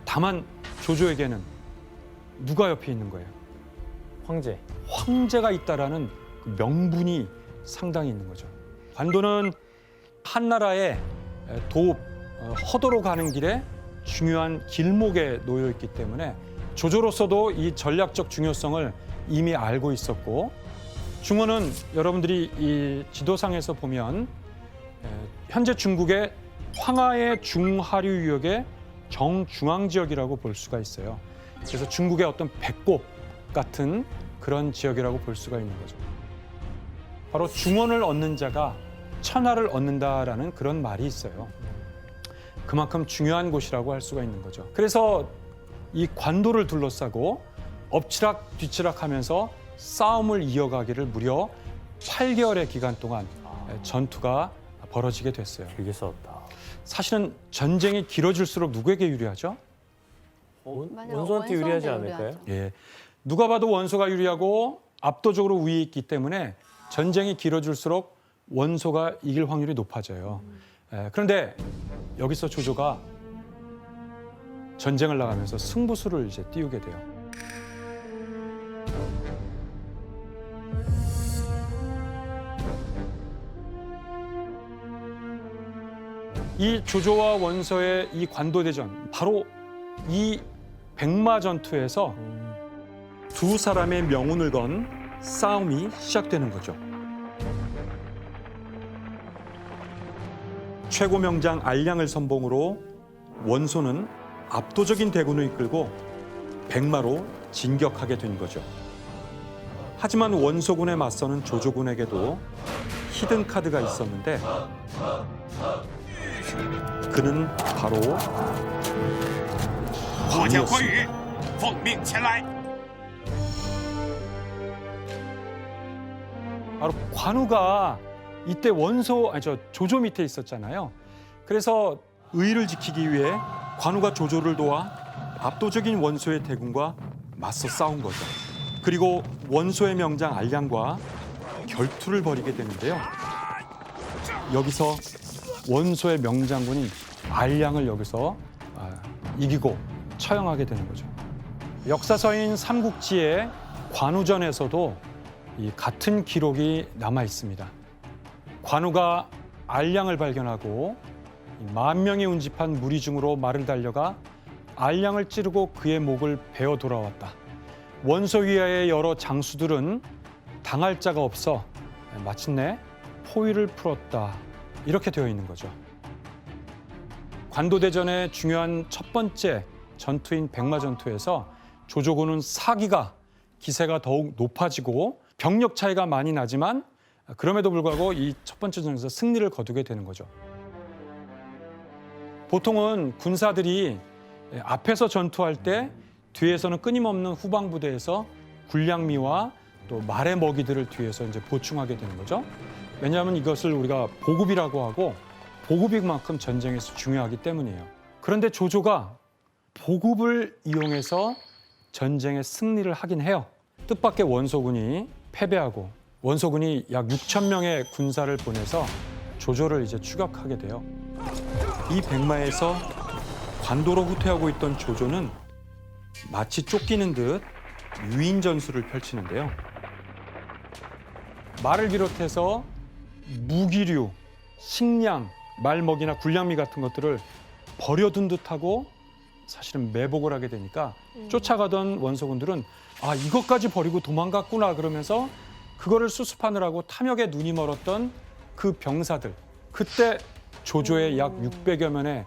다만 조조에게는 누가 옆에 있는 거예요? 황제. 황제가 있다라는 그 명분이 상당히 있는 거죠. 관도는 한나라의 허도로 가는 길에 중요한 길목에 놓여 있기 때문에 조조로서도 이 전략적 중요성을 이미 알고 있었고, 중원은 여러분들이 이 지도상에서 보면 현재 중국의 황하의 중하류 유역의 정중앙 지역이라고 볼 수가 있어요. 그래서 중국의 어떤 배꼽 같은 그런 지역이라고 볼 수가 있는 거죠. 바로 중원을 얻는 자가 천하를 얻는다라는 그런 말이 있어요. 그만큼 중요한 곳이라고 할 수가 있는 거죠. 그래서 이 관도를 둘러싸고 엎치락 뒤치락 하면서 싸움을 이어가기를 무려 8개월의 기간 동안 전투가 벌어지게 됐어요. 길게 싸웠다. 사실은 전쟁이 길어질수록 누구에게 유리하죠? 원소한테 유리하지 않을까요? 예, 누가 봐도 원소가 유리하고 압도적으로 위에 있기 때문에 전쟁이 길어질수록 원소가 이길 확률이 높아져요. 그런데 여기서 조조가 전쟁을 나가면서 승부수를 이제 띄우게 돼요. 이 조조와 원소의 이 관도대전, 바로 이 백마전투에서 두 사람의 명운을 건 싸움이 시작되는 거죠. 최고 명장 알량을 선봉으로 원소는 압도적인 대군을 이끌고 백마로 진격하게 된 거죠. 하지만 원소군에 맞서는 조조군에게도 히든 카드가 있었는데 그는 바로 관우였습니다. 바로 관우가 이때 조조 밑에 있었잖아요. 그래서 의를 지키기 위해 관우가 조조를 도와 압도적인 원소의 대군과 맞서 싸운 거죠. 그리고 원소의 명장 알량과 결투를 벌이게 되는데요. 여기서 원소의 명장군인 알량을 여기서 이기고 처형하게 되는 거죠. 역사서인 삼국지의 관우전에서도 이 같은 기록이 남아 있습니다. 관우가 알량을 발견하고 10,000명이 운집한 무리 중으로 말을 달려가 알량을 찌르고 그의 목을 베어 돌아왔다. 원소 위하의 여러 장수들은 당할 자가 없어 마침내 포위를 풀었다. 이렇게 되어 있는 거죠. 관도대전의 중요한 첫 번째 전투인 백마전투에서 조조군은 사기가 기세가 더욱 높아지고 병력 차이가 많이 나지만 그럼에도 불구하고 이 첫 번째 전에서 승리를 거두게 되는 거죠. 보통은 군사들이 앞에서 전투할 때 뒤에서는 끊임없는 후방 부대에서 군량미와 또 말의 먹이들을 뒤에서 이제 보충하게 되는 거죠. 왜냐하면 이것을 우리가 보급이라고 하고 보급이 그만큼 전쟁에서 중요하기 때문이에요. 그런데 조조가 보급을 이용해서 전쟁에 승리를 하긴 해요. 뜻밖의 원소군이 패배하고 원소군이 약 6,000명의 군사를 보내서 조조를 이제 추격하게 돼요. 이 백마에서 관도로 후퇴하고 있던 조조는 마치 쫓기는 듯 유인 전술을 펼치는데요. 말을 비롯해서 무기류, 식량, 말먹이나 군량미 같은 것들을 버려둔 듯하고 사실은 매복을 하게 되니까 쫓아가던 원소군들은 아, 이것까지 버리고 도망갔구나 그러면서 그거를 수습하느라고 탐욕에 눈이 멀었던 그 병사들. 그때 조조의 약 600여 명의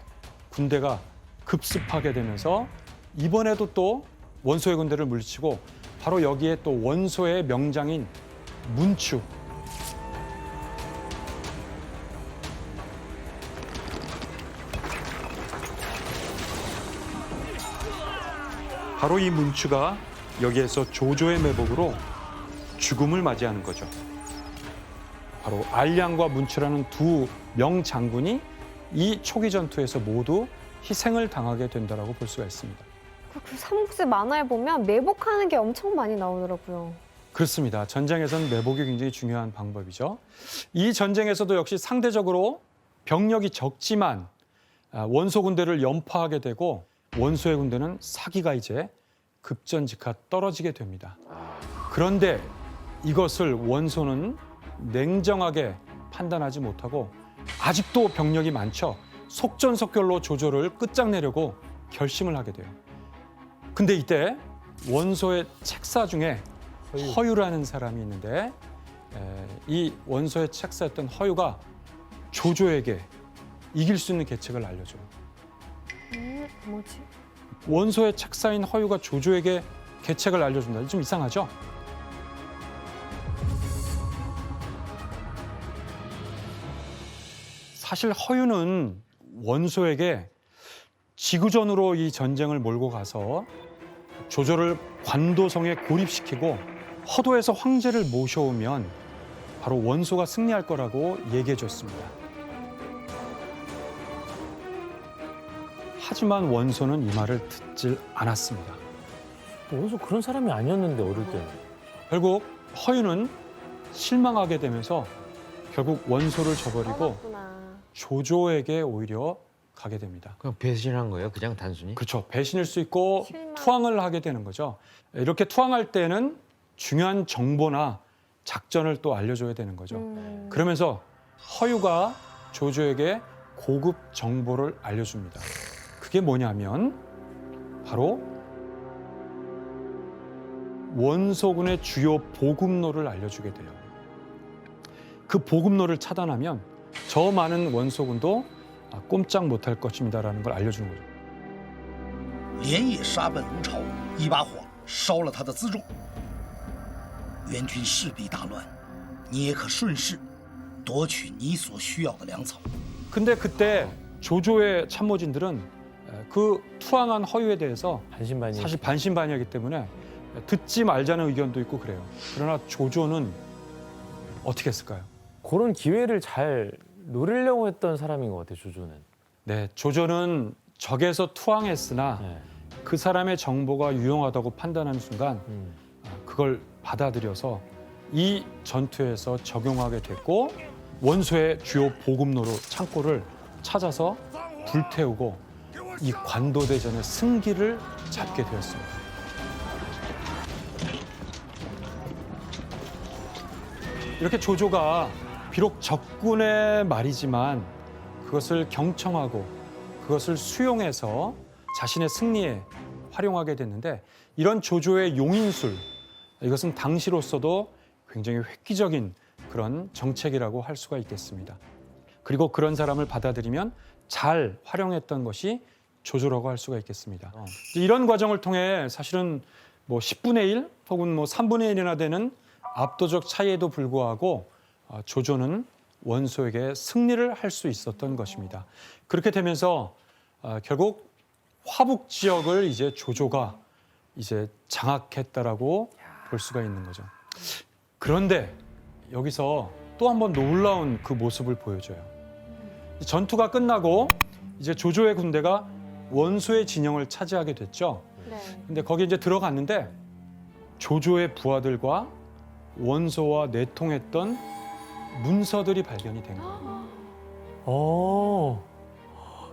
군대가 급습하게 되면서 이번에도 또 원소의 군대를 물리치고 바로 여기에 또 원소의 명장인 문추. 바로 이 문추가 여기에서 조조의 매복으로 죽음을 맞이하는 거죠. 바로 알량과 문추라는 두 명장군이 이 초기 전투에서 모두 희생을 당하게 된다라고 볼 수가 있습니다. 그 삼국지 만화에 보면 매복하는 게 엄청 많이 나오더라고요. 그렇습니다. 전쟁에서는 매복이 굉장히 중요한 방법이죠. 이 전쟁에서도 역시 상대적으로 병력이 적지만 원소 군대를 연파하게 되고 원소의 군대는 사기가 이제 급전직하 떨어지게 됩니다. 그런데 이것을 원소는 냉정하게 판단하지 못하고 아직도 병력이 많죠. 속전속결로 조조를 끝장내려고 결심을 하게 돼요. 근데 이때 원소의 책사 중에 허유라는 사람이 있는데 이 원소의 책사였던 허유가 조조에게 이길 수 있는 계책을 알려줘요. 뭐지? 원소의 책사인 허유가 조조에게 계책을 알려준다. 좀 이상하죠? 사실 허유는 원소에게 지구전으로 이 전쟁을 몰고 가서 조조를 관도성에 고립시키고 허도에서 황제를 모셔오면 바로 원소가 승리할 거라고 얘기해 줬습니다. 하지만 원소는 이 말을 듣질 않았습니다. 원소 그런 사람이 아니었는데 어릴 때는. 결국 허유는 실망하게 되면서 결국 원소를 저버리고 떠났구나. 조조에게 오히려 가게 됩니다. 그냥 배신한 거예요? 그냥 단순히? 그렇죠. 배신일 수 있고 실망. 투항을 하게 되는 거죠. 이렇게 투항할 때는 중요한 정보나 작전을 또 알려줘야 되는 거죠. 그러면서 허유가 조조에게 고급 정보를 알려줍니다. 그게 뭐냐면 바로 원소군의 주요 보급로를 알려주게 돼요. 그 보급로를 차단하면 저 많은 원소군도 꼼짝 못할 것입니다라는 걸 알려주는 거죠. 连夜杀奔吴朝，一把火烧了他的辎重。援军势必大乱，你也可顺势夺取你所需要的粮草。 근데 그때 조조의 참모진들은 그 투항한 허유에 대해서 반신반의. 사실 반신반의하기 때문에 듣지 말자는 의견도 있고 그래요. 그러나 조조는 어떻게 했을까요? 그런 기회를 잘 노리려고 했던 사람인 것 같아요, 조조는. 네, 조조는 적에서 투항했으나 네. 그 사람의 정보가 유용하다고 판단하는 순간 그걸 받아들여서 이 전투에서 적용하게 됐고 원소의 주요 보급로로 창고를 찾아서 불태우고 이 관도대전의 승기를 잡게 되었습니다. 이렇게 조조가 비록 적군의 말이지만 그것을 경청하고 그것을 수용해서 자신의 승리에 활용하게 됐는데 이런 조조의 용인술, 이것은 당시로서도 굉장히 획기적인 그런 정책이라고 할 수가 있겠습니다. 그리고 그런 사람을 받아들이면 잘 활용했던 것이 조조라고 할 수가 있겠습니다. 이런 과정을 통해 사실은 뭐 10분의 1 혹은 뭐 3분의 1이나 되는 압도적 차이에도 불구하고 조조는 원소에게 승리를 할 수 있었던 것입니다. 그렇게 되면서 결국 화북 지역을 이제 조조가 이제 장악했다라고 볼 수가 있는 거죠. 그런데 여기서 또 한 번 놀라운 그 모습을 보여줘요. 전투가 끝나고 이제 조조의 군대가 원소의 진영을 차지하게 됐죠. 네. 근데 거기 이제 들어갔는데 조조의 부하들과 원소와 내통했던 문서들이 발견이 된 거예요.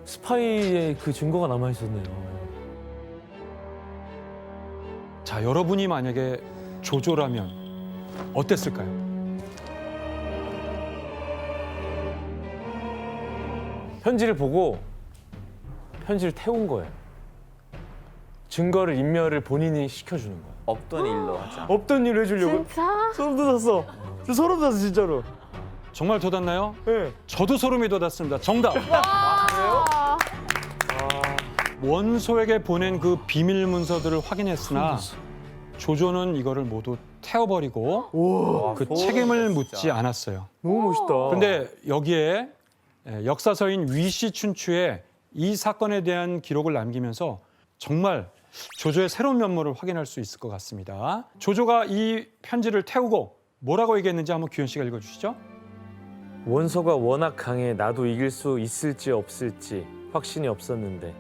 스파이의 그 증거가 남아 있었네요. 자, 여러분이 만약에 조조라면 어땠을까요? 편지를 보고 편지를 태운 거예요. 증거를 인멸을 본인이 시켜주는 거야. 없던 일로 하자. 없던 일을 해주려고. 진짜? 소름 돋았어. 저 소름 돋았어 진짜로. 정말 돋았나요? 네. 저도 소름이 돋았습니다. 정답. 아, 원소에게 보낸 그 비밀 문서들을 확인했으나 조조는 이거를 모두 태워버리고 우와. 그 소름 책임을 돋았어, 묻지 진짜. 않았어요. 너무 멋있다. 근데 여기에 역사서인 위시 춘추에 이 사건에 대한 기록을 남기면서 정말 조조의 새로운 면모를 확인할 수 있을 것 같습니다. 조조가 이 편지를 태우고 뭐라고 얘기했는지 한번 규현 씨가 읽어주시죠. 원소가 워낙 강해 나도 이길 수 있을지 없을지 확신이 없었는데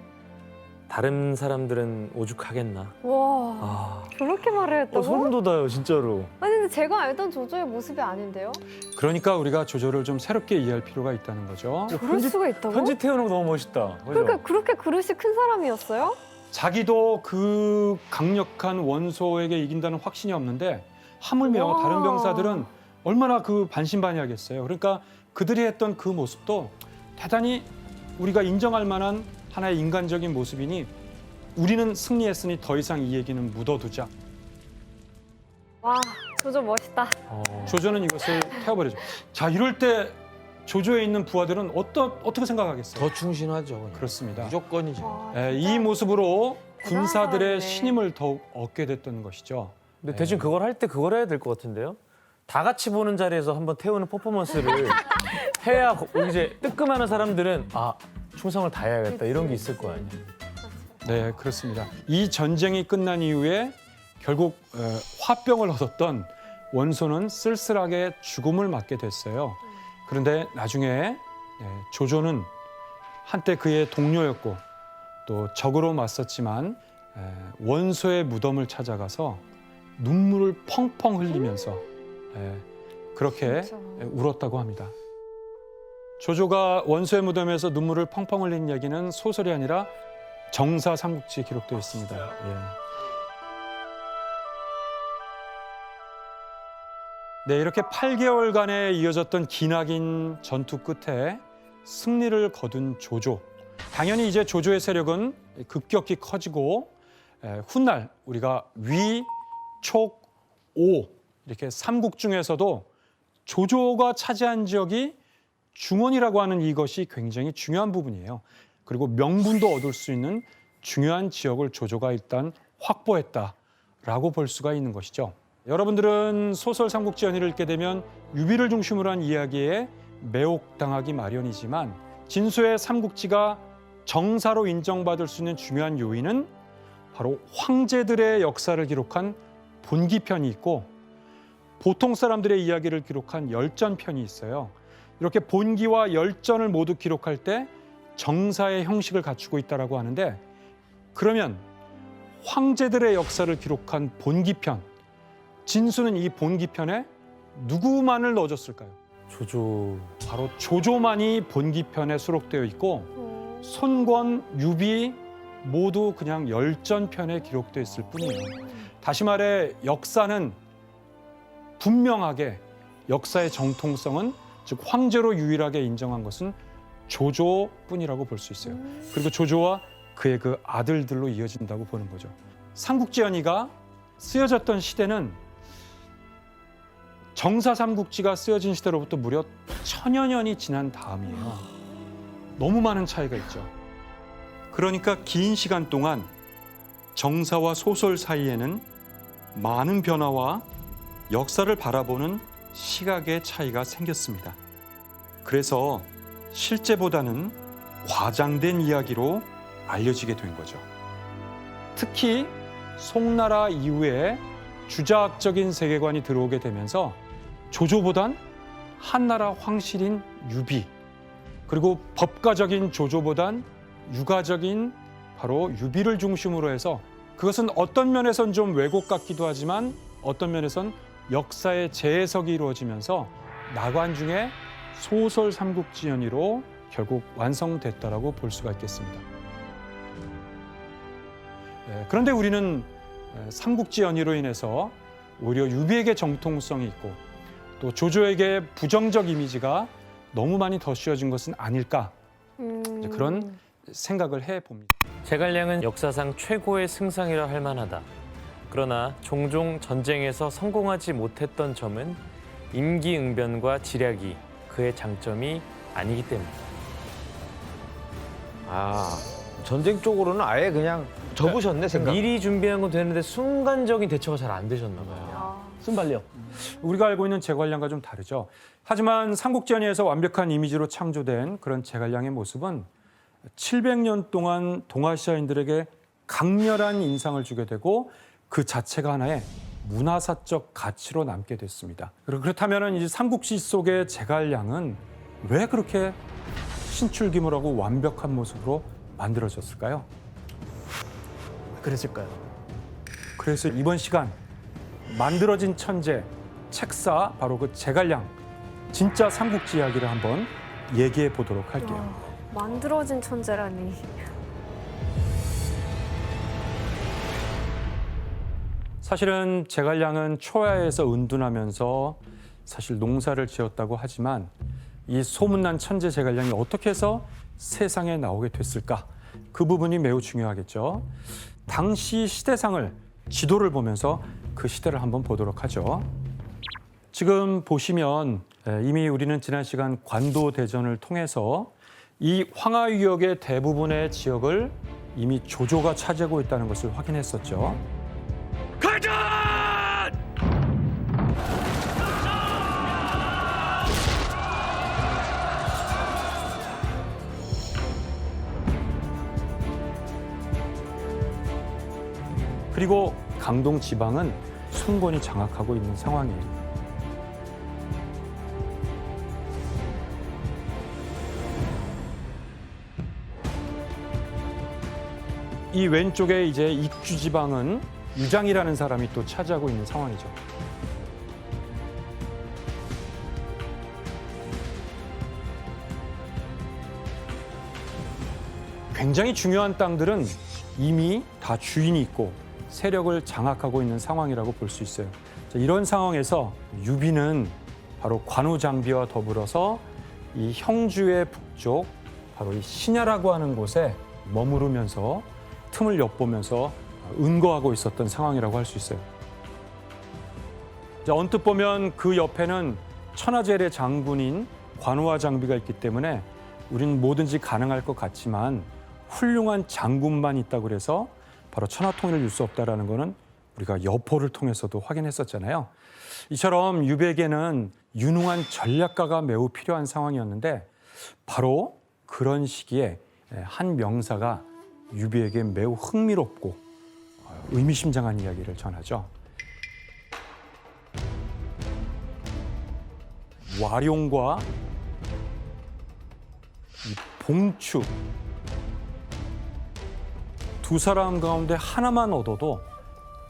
다른 사람들은 오죽하겠나. 와, 아, 그렇게 말을 했다고? 소름 돋아요 진짜로. 아니 근데 제가 알던 조조의 모습이 아닌데요? 그러니까 우리가 조조를 좀 새롭게 이해할 필요가 있다는 거죠. 그럴 수가 있다고? 편지 태우는 거 너무 멋있다. 그죠? 그러니까 그렇게 그릇이 큰 사람이었어요? 자기도 그 강력한 원소에게 이긴다는 확신이 없는데 하물며 와. 다른 병사들은 얼마나 그 반신반의하겠어요. 그러니까 그들이 했던 그 모습도 대단히 우리가 인정할 만한 하나의 인간적인 모습이니 우리는 승리했으니 더 이상 이 얘기는 묻어두자. 와, 조조 멋있다. 조조는 이것을 태워버리죠. 자, 이럴 때 조조에 있는 부하들은 어떻게 생각하겠어요? 더 충신하죠. 그냥. 그렇습니다. 무조건이죠. 와, 이 모습으로 대단한 군사들의 사람이네. 신임을 더욱 얻게 됐던 것이죠. 근데 대신 그걸 할 때 그걸 해야 될 것 같은데요? 다 같이 보는 자리에서 한번 태우는 퍼포먼스를 해야 이제 뜨끔하는 사람들은 아 충성을 다해야겠다 이런 게 있을 거 아니에요. 네, 그렇습니다. 이 전쟁이 끝난 이후에 결국 화병을 얻었던 원소는 쓸쓸하게 죽음을 맞게 됐어요. 그런데 나중에 조조는 한때 그의 동료였고 또 적으로 맞섰지만 원소의 무덤을 찾아가서 눈물을 펑펑 흘리면서 그렇게 진짜. 울었다고 합니다. 조조가 원소의 무덤에서 눈물을 펑펑 흘린 얘기는 소설이 아니라 정사 삼국지에 기록되어 있습니다. 예. 네, 이렇게 8개월간에 이어졌던 기나긴 전투 끝에 승리를 거둔 조조. 당연히 이제 조조의 세력은 급격히 커지고 훗날 우리가 위, 촉, 오 이렇게 삼국 중에서도 조조가 차지한 지역이 중원이라고 하는 이것이 굉장히 중요한 부분이에요. 그리고 명분도 얻을 수 있는 중요한 지역을 조조가 일단 확보했다라고 볼 수가 있는 것이죠. 여러분들은 소설 삼국지 연의를 읽게 되면 유비를 중심으로 한 이야기에 매혹당하기 마련이지만 진수의 삼국지가 정사로 인정받을 수 있는 중요한 요인은 바로 황제들의 역사를 기록한 본기편이 있고 보통 사람들의 이야기를 기록한 열전편이 있어요. 이렇게 본기와 열전을 모두 기록할 때 정사의 형식을 갖추고 있다고 하는데 그러면 황제들의 역사를 기록한 본기편, 진수는 이 본기편에 누구만을 넣어줬을까요? 조조. 바로 조조만이 본기편에 수록되어 있고 손권, 유비 모두 그냥 열전편에 기록되어 있을 뿐이에요. 다시 말해 역사는 분명하게 역사의 정통성은 즉 황제로 유일하게 인정한 것은 조조뿐이라고 볼 수 있어요. 그리고 조조와 그의 그 아들들로 이어진다고 보는 거죠. 삼국지 연의가 쓰여졌던 시대는 정사 삼국지가 쓰여진 시대로부터 무려 1000여 년이 지난 다음이에요. 너무 많은 차이가 있죠. 그러니까 긴 시간 동안 정사와 소설 사이에는 많은 변화와 역사를 바라보는 시각의 차이가 생겼습니다. 그래서 실제보다는 과장된 이야기로 알려지게 된 거죠. 특히 송나라 이후에 주자학적인 세계관이 들어오게 되면서 조조보단 한나라 황실인 유비, 그리고 법가적인 조조보단 유가적인 바로 유비를 중심으로 해서 그것은 어떤 면에선 좀 왜곡 같기도 하지만 어떤 면에선 역사의 재해석이 이루어지면서 나관중의 소설 삼국지 연의로 결국 완성됐다라고 볼 수가 있겠습니다. 그런데 우리는 삼국지 연의로 인해서 오히려 유비에게 정통성이 있고 또 조조에게 부정적 이미지가 너무 많이 더 씌워진 것은 아닐까 이제 그런 생각을 해봅니다. 제갈량은 역사상 최고의 승상이라 할 만하다. 그러나 종종 전쟁에서 성공하지 못했던 점은 임기응변과 지략이 그의 장점이 아니기 때문이다. 아, 전쟁 쪽으로는 아예 그냥 접으셨네, 생각. 미리 준비한 건 되는데 순간적인 대처가 잘 안 되셨나 봐요. 아, 순발력. 우리가 알고 있는 제갈량과 좀 다르죠. 하지만 삼국지연의에서 완벽한 이미지로 창조된 그런 제갈량의 모습은 700년 동안 동아시아인들에게 강렬한 인상을 주게 되고 그 자체가 하나의 문화사적 가치로 남게 됐습니다. 그렇다면 이제 삼국시 속의 제갈량은 왜 그렇게 신출귀몰하고 완벽한 모습으로 만들어졌을까요? 그랬을까요? 그래서 이번 시간 만들어진 천재, 책사 바로 그 제갈량 진짜 삼국지 이야기를 한번 얘기해 보도록 할게요. 만들어진 천재라니. 사실은 제갈량은 초야에서 은둔하면서 사실 농사를 지었다고 하지만 이 소문난 천재 제갈량이 어떻게 해서 세상에 나오게 됐을까? 그 부분이 매우 중요하겠죠. 당시 시대상을 지도를 보면서 그 시대를 한번 보도록 하죠. 지금 보시면 이미 우리는 지난 시간 관도 대전을 통해서 이 황하유역의 대부분의 지역을 이미 조조가 차지하고 있다는 것을 확인했었죠. 가자! 그리고 강동 지방은 송건이 장악하고 있는 상황이에요. 이 왼쪽에 이제 익주 지방은 유장이라는 사람이 또 차지하고 있는 상황이죠. 굉장히 중요한 땅들은 이미 다 주인이 있고 세력을 장악하고 있는 상황이라고 볼 수 있어요. 자, 이런 상황에서 유비는 바로 관우장비와 더불어서 이 형주의 북쪽 바로 이 신야라고 하는 곳에 머무르면서 틈을 엿보면서 은거하고 있었던 상황이라고 할 수 있어요. 자, 언뜻 보면 그 옆에는 천하제일의 장군인 관우와 장비가 있기 때문에 우리는 뭐든지 가능할 것 같지만 훌륭한 장군만 있다고 그래서 바로 천하통일을 이룰 수 없다라는 거는 우리가 여포를 통해서도 확인했었잖아요. 이처럼 유비에게는 유능한 전략가가 매우 필요한 상황이었는데 바로 그런 시기에 한 명사가 유비에게 매우 흥미롭고 의미심장한 이야기를 전하죠. 와룡과 이 봉추 두 사람 가운데 하나만 얻어도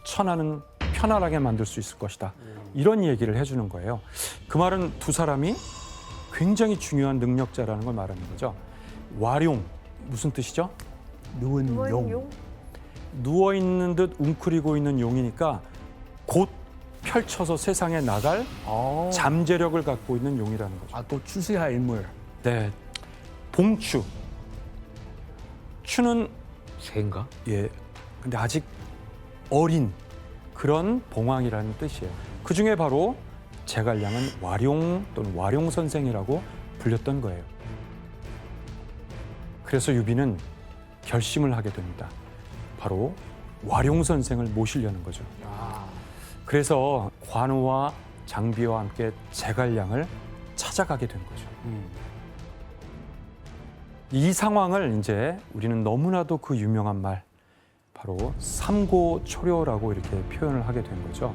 천하는 편안하게 만들 수 있을 것이다. 이런 얘기를 해주는 거예요. 그 말은 두 사람이 굉장히 중요한 능력자라는 걸 말하는 거죠. 와룡 무슨 뜻이죠? 누운 용. 누워 있는 듯 웅크리고 있는 용이니까 곧 펼쳐서 세상에 나갈 잠재력을 갖고 있는 용이라는 거죠. 아, 또 추수할 인물. 네, 봉추. 추는 새인가? 예, 근데 아직 어린 그런 봉황이라는 뜻이에요. 그 중에 바로 제갈량은 와룡 또는 와룡 선생이라고 불렸던 거예요. 그래서 유비는 결심을 하게 됩니다. 바로 와룡 선생을 모시려는 거죠. 그래서 관우와 장비와 함께 제갈량을 찾아가게 된 거죠. 이 상황을 이제 우리는 너무나도 그 유명한 말 바로 삼고초려라고 이렇게 표현을 하게 된 거죠.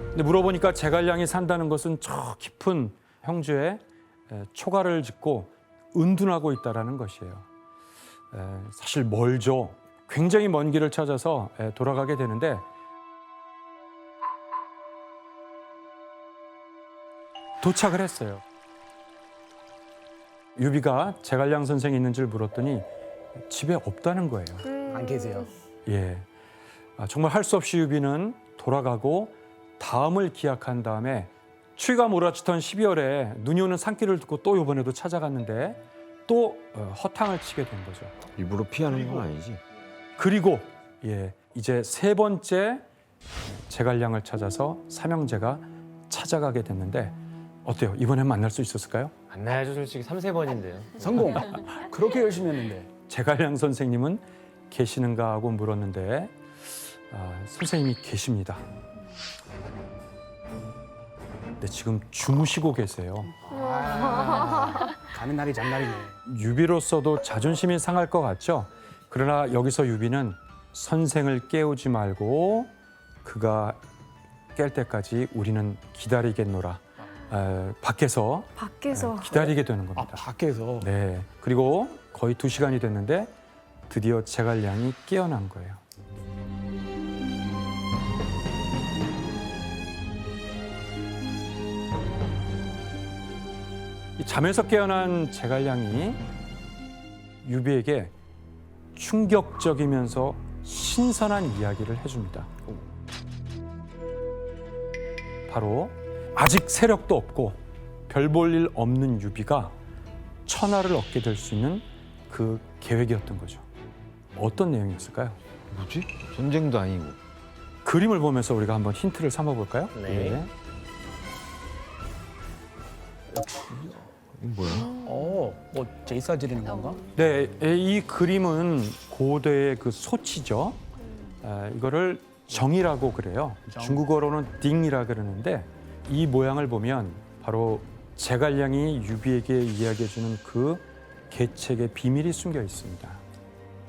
근데 물어보니까 제갈량이 산다는 것은 저 깊은 형주에 초가를 짓고 은둔하고 있다라는 것이에요. 사실 멀죠. 굉장히 먼 길을 찾아서 돌아가게 되는데 도착을 했어요. 유비가 제갈량 선생이 있는 줄 물었더니 집에 없다는 거예요. 안 계세요. 예, 정말 할 수 없이 유비는 돌아가고 다음을 기약한 다음에 추위가 몰아치던 12월에 눈이 오는 산길을 듣고 또 이번에도 찾아갔는데 또 허탕을 치게 된 거죠. 일부러 피하는 건 아니지. 그리고 이제 세 번째 제갈량을 찾아서 삼형제가 찾아가게 됐는데 어때요? 이번엔 만날 수 있었을까요? 만나야죠, 솔직히 3-4번인데요. 성공. 그렇게 열심히 했는데. 제갈량 선생님은 계시는가 하고 물었는데 선생님이 계십니다. 네, 지금 주무시고 계세요. 가는 날이 장날이네. 유비로서도 자존심이 상할 것 같죠? 그러나 여기서 유비는 선생을 깨우지 말고 그가 깰 때까지 우리는 기다리겠노라. 밖에서 기다리게 되는 겁니다. 밖에서. 네. 그리고 거의 2시간이 됐는데 드디어 제갈량이 깨어난 거예요. 이 잠에서 깨어난 제갈량이 유비에게 충격적이면서 신선한 이야기를 해줍니다. 바로 아직 세력도 없고 별 볼 일 없는 유비가 천하를 얻게 될 수 있는 그 계획이었던 거죠. 어떤 내용이었을까요? 뭐지? 전쟁도 아니고. 그림을 보면서 우리가 한번 힌트를 삼아 볼까요? 네. 이거 뭐야? 뭐 제이사 지르는 건가? 네, 이 그림은 고대의 그 소치죠. 이거를 정이라고 그래요. 정. 중국어로는 딩이라 그러는데 이 모양을 보면 바로 제갈량이 유비에게 이야기해주는 그 계책의 비밀이 숨겨 있습니다.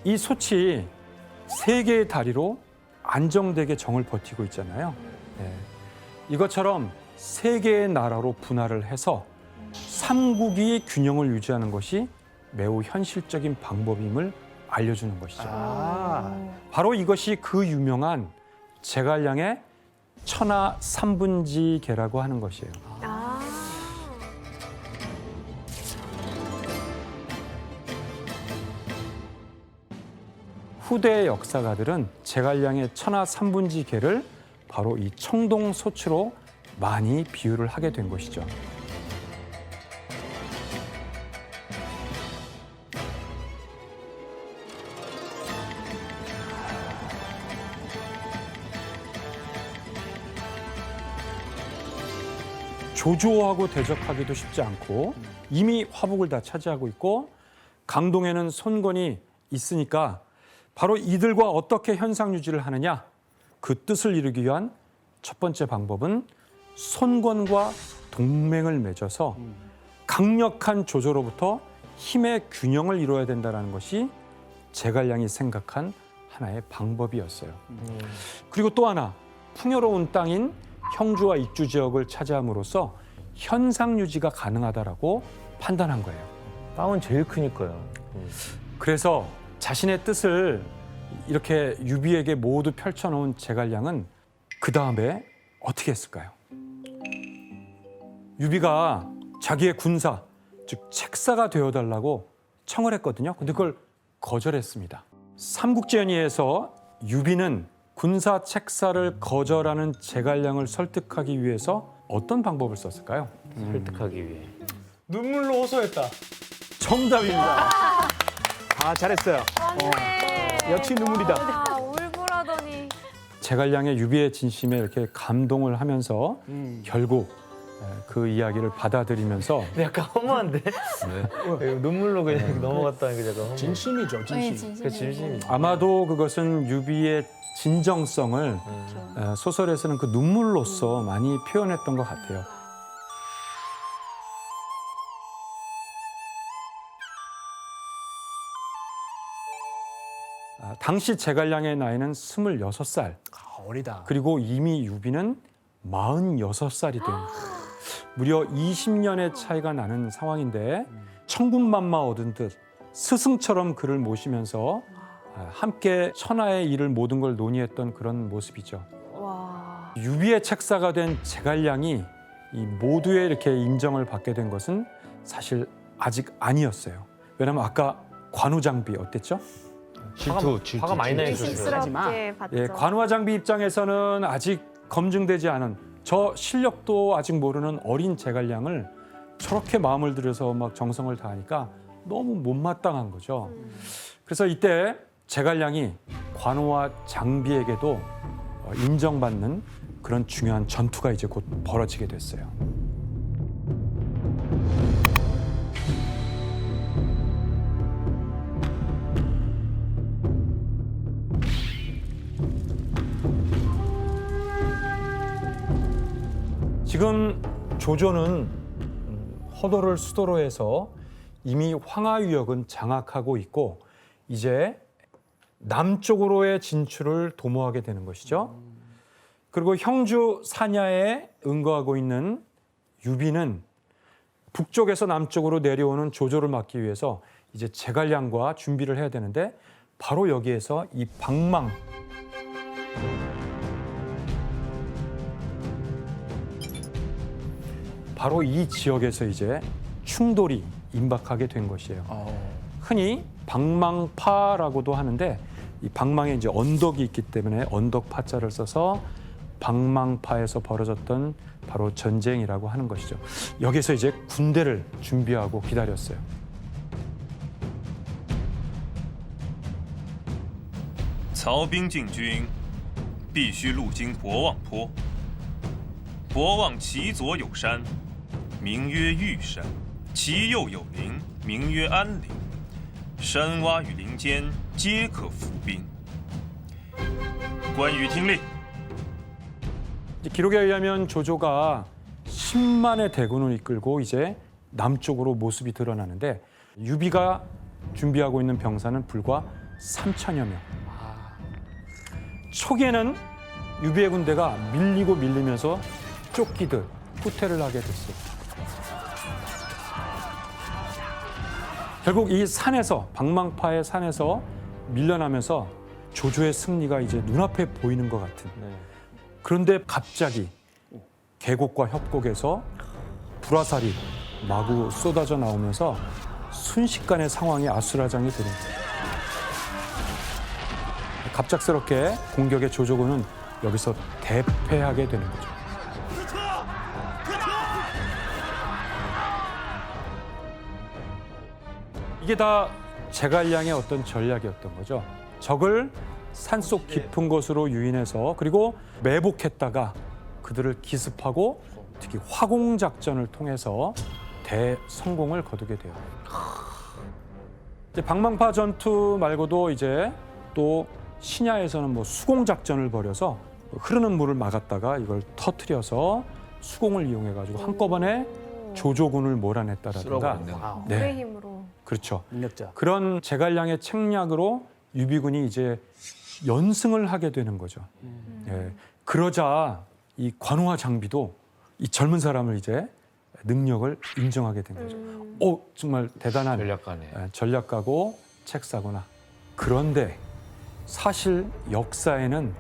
이 소치 3개의 다리로 안정되게 정을 버티고 있잖아요. 네. 이것처럼 3개의 나라로 분할을 해서 삼국이 균형을 유지하는 것이 매우 현실적인 방법임을 알려주는 것이죠. 바로 이것이 그 유명한 제갈량의 천하 삼분지계라고 하는 것이에요. 후대의 역사가들은 제갈량의 천하 삼분지계를 바로 이 청동소추로 많이 비유를 하게 된 것이죠. 조조하고 대적하기도 쉽지 않고 이미 화북을 다 차지하고 있고 강동에는 손권이 있으니까 바로 이들과 어떻게 현상 유지를 하느냐, 그 뜻을 이루기 위한 첫 번째 방법은 손권과 동맹을 맺어서 강력한 조조로부터 힘의 균형을 이루어야 된다는 것이 제갈량이 생각한 하나의 방법이었어요. 그리고 또 하나, 풍요로운 땅인 형주와 익주 지역을 차지함으로써 현상 유지가 가능하다라고 판단한 거예요. 땅은 제일 크니까요. 그래서 자신의 뜻을 이렇게 유비에게 모두 펼쳐놓은 제갈량은 그 다음에 어떻게 했을까요? 유비가 자기의 군사, 즉 책사가 되어달라고 청을 했거든요. 근데 그걸 거절했습니다. 삼국지연의에서 유비는 군사 책사를 거절하는 제갈량을 설득하기 위해서 어떤 방법을 썼을까요? 설득하기 위해. 눈물로 호소했다. 정답입니다. 잘했어요. 역시 눈물이다. 울부라더니. 제갈량의 유비의 진심에 이렇게 감동을 하면서 결국 그 이야기를 받아들이면서 약간 허무한데? 눈물로 그냥 넘어갔다는 게 약간 허무. 진심이죠, 진심. 그 진심이. 아마도 그것은 유비의 진정성을 소설에서는 그 눈물로써 많이 표현했던 것 같아요. 당시 제갈량의 나이는 26살. 어리다. 그리고 이미 유비는 46살이 된 무려 20년의 차이가 나는 상황인데 천군만마 얻은 듯 스승처럼 그를 모시면서 함께 천하의 일을 모든 걸 논의했던 그런 모습이죠. 와. 유비의 책사가 된 제갈량이 이 모두의 이렇게 인정을 받게 된 것은 사실 아직 아니었어요. 왜냐하면 아까 관우장비 어땠죠? 질투. 화가 많이 나 있었어요. 쑥스럽게 봤죠. 관우와 장비 입장에서는 아직 검증되지 않은 저 실력도 아직 모르는 어린 제갈량을 저렇게 마음을 들여서 막 정성을 다하니까 너무 못마땅한 거죠. 그래서 이때 제갈량이 관우와 장비에게도 인정받는 그런 중요한 전투가 이제 곧 벌어지게 됐어요. 지금 조조는 허도를 수도로 해서 이미 황하유역은 장악하고 있고 이제 남쪽으로의 진출을 도모하게 되는 것이죠. 그리고 형주 산야에 응거하고 있는 유비는 북쪽에서 남쪽으로 내려오는 조조를 막기 위해서 이제 제갈량과 준비를 해야 되는데 바로 여기에서 이 방망 바로 이 지역에서 이제 충돌이 임박하게 된 것이에요. 흔히 방망파라고도 하는데 이 방망에 이제 언덕이 있기 때문에 언덕파자를 써서 방망파에서 벌어졌던 바로 전쟁이라고 하는 것이죠. 여기서 이제 군대를 준비하고 기다렸어요.曹兵进军，必须路经博望坡。博望其左有山，名曰玉山；其右有陵，名曰安陵。山洼与林间，皆可伏兵。关羽听令。 기록에 의하면 조조가 10만의 대군을 이끌고 이제 남쪽으로 모습이 드러나는데 유비가 준비하고 있는 병사는 불과 3천여 명. 초기에는 유비의 군대가 밀리고 밀리면서 쫓기듯 후퇴를 하게 됐어요. 결국 이 산에서 방망파의 산에서 밀려나면서 조조의 승리가 이제 눈앞에 보이는 것 같은. 그런데 갑자기 계곡과 협곡에서 불화살이 마구 쏟아져 나오면서 순식간에 상황이 아수라장이 되는 거예요. 갑작스럽게 공격의 조조군은 여기서 대패하게 되는 거죠. 이게 다 제갈량의 어떤 전략이었던 거죠. 적을 산속 깊은 곳으로 유인해서 그리고 매복했다가 그들을 기습하고 특히 화공작전을 통해서 대성공을 거두게 돼요. 이제 방망파 전투 말고도 이제 또 신야에서는 뭐 수공작전을 벌여서 흐르는 물을 막았다가 이걸 터뜨려서 수공을 이용해가지고 한꺼번에 조조군을 몰아냈다라든가. 물의 힘으로. 그렇죠. 능력자. 그런 제갈량의 책략으로 유비군이 이제 연승을 하게 되는 거죠. 예. 그러자 이 관우와 장비도 이 젊은 사람을 이제 능력을 인정하게 된 거죠. 정말 대단한 전략가네. 전략가고 책사구나. 그런데 사실 역사에는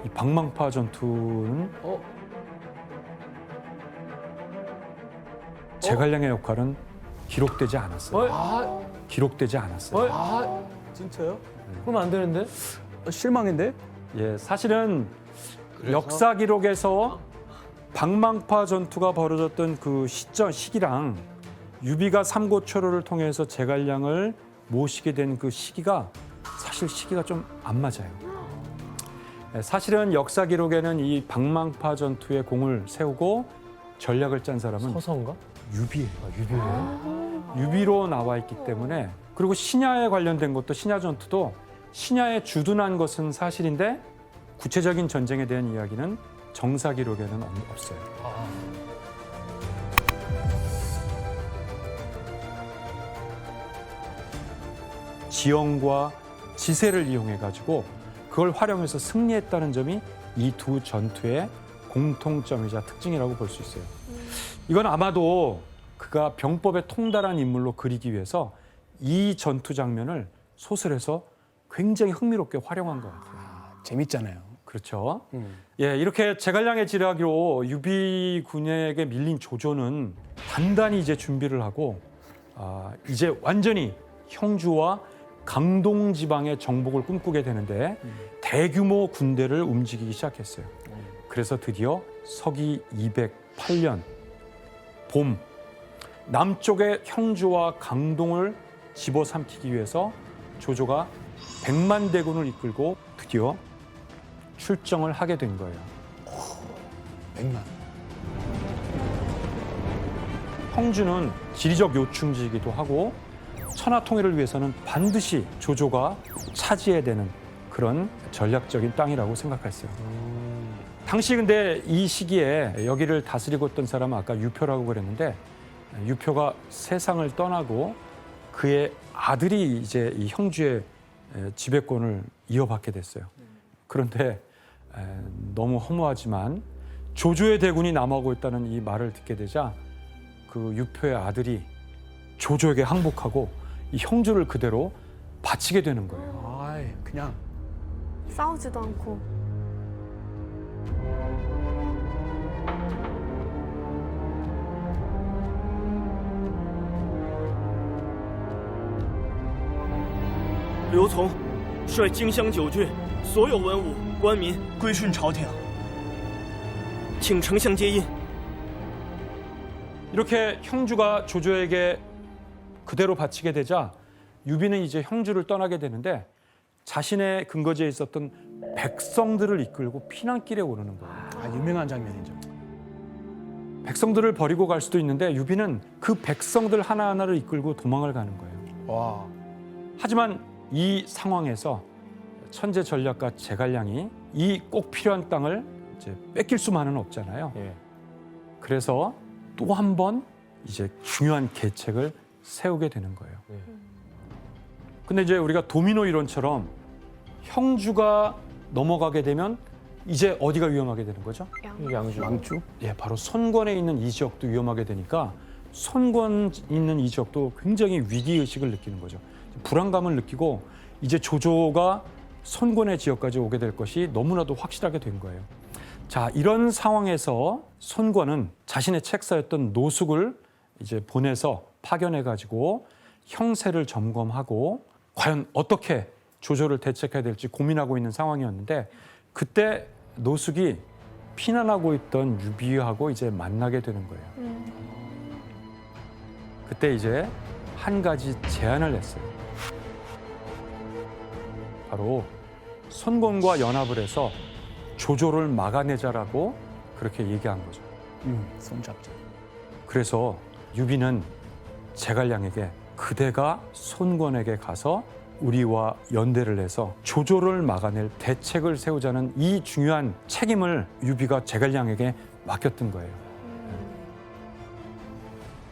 이 방망파 전투는 제갈량의 역할은 기록되지 않았어요. 기록되지 않았어요. 진짜요? 그러면 안 되는데? 실망인데? 예, 사실은 역사 기록에서 방망파 전투가 벌어졌던 그 시기랑 유비가 삼고초로를 통해서 제갈량을 모시게 된 그 시기가 사실 시기가 좀 안 맞아요. 예, 사실은 역사 기록에는 이 방망파 전투에 공을 세우고 전략을 짠 사람은 서서인가? 유비예요. 유비예요? 유비로 나와 있기 때문에 그리고 신야에 관련된 것도 신야 전투도 신야에 주둔한 것은 사실인데 구체적인 전쟁에 대한 이야기는 정사 기록에는 없어요. 지형과 지세를 이용해 가지고 그걸 활용해서 승리했다는 점이 이 두 전투의 공통점이자 특징이라고 볼 수 있어요. 이건 아마도 그가 병법에 통달한 인물로 그리기 위해서 이 전투 장면을 소설에서 굉장히 흥미롭게 활용한 것 같아요. 재밌잖아요. 그렇죠. 예, 이렇게 제갈량의 지략으로 유비군에게 밀린 조조는 단단히 이제 준비를 하고 이제 완전히 형주와 강동 지방의 정복을 꿈꾸게 되는데 대규모 군대를 움직이기 시작했어요. 그래서 드디어 서기 208년 봄 남쪽의 형주와 강동을 집어삼키기 위해서 조조가 100만 대군을 이끌고 드디어 출정을 하게 된 거예요. 100만. 형주는 지리적 요충지이기도 하고 천하 통일을 위해서는 반드시 조조가 차지해야 되는 그런 전략적인 땅이라고 생각했어요. 당시 근데 이 시기에 여기를 다스리고 있던 사람은 아까 유표라고 그랬는데 유표가 세상을 떠나고 그의 아들이 이제 이 형주의 지배권을 이어받게 됐어요. 그런데 너무 허무하지만 조조의 대군이 남아오고 있다는 이 말을 듣게 되자 그 유표의 아들이 조조에게 항복하고 이 형주를 그대로 바치게 되는 거예요. 아이, 그냥 싸우지도 않고.刘琮率荆襄9郡所有文武官民归顺朝廷，请丞相接印。 이렇게 형주가 조조에게 그대로 바치게 되자 유비는 이제 형주를 떠나게 되는데 자신의 근거지에 있었던 백성들을 이끌고 피난길에 오르는 거예요. 아, 유명한 장면이죠. 백성들을 버리고 갈 수도 있는데 유비는 그 백성들 하나하나를 이끌고 도망을 가는 거예요. 와, 하지만 이 상황에서 천재 전략가 제갈량이 이 꼭 필요한 땅을 이제 뺏길 수만은 없잖아요. 예. 그래서 또 한 번 이제 중요한 계책을 세우게 되는 거예요. 근데 이제 우리가 도미노 이론처럼 형주가 넘어가게 되면 이제 어디가 위험하게 되는 거죠? 양주. 왕주? 예, 바로 손권에 있는 이 지역도 위험하게 되니까 손권 있는 이 지역도 굉장히 위기의식을 느끼는 거죠. 불안감을 느끼고 이제 조조가 손권의 지역까지 오게 될 것이 너무나도 확실하게 된 거예요. 자, 이런 상황에서 손권은 자신의 책사였던 노숙을 이제 보내서 파견해가지고 형세를 점검하고 과연 어떻게 조조를 대책해야 될지 고민하고 있는 상황이었는데 그때 노숙이 피난하고 있던 유비하고 이제 만나게 되는 거예요. 그때 이제 한 가지 제안을 했어요. 바로 손권과 연합을 해서 조조를 막아내자라고 그렇게 얘기한 거죠. 손잡자. 그래서 유비는 제갈량에게 그대가 손권에게 가서 우리와 연대를 해서 조조를 막아낼 대책을 세우자는 이 중요한 책임을 유비가 제갈량에게 맡겼던 거예요.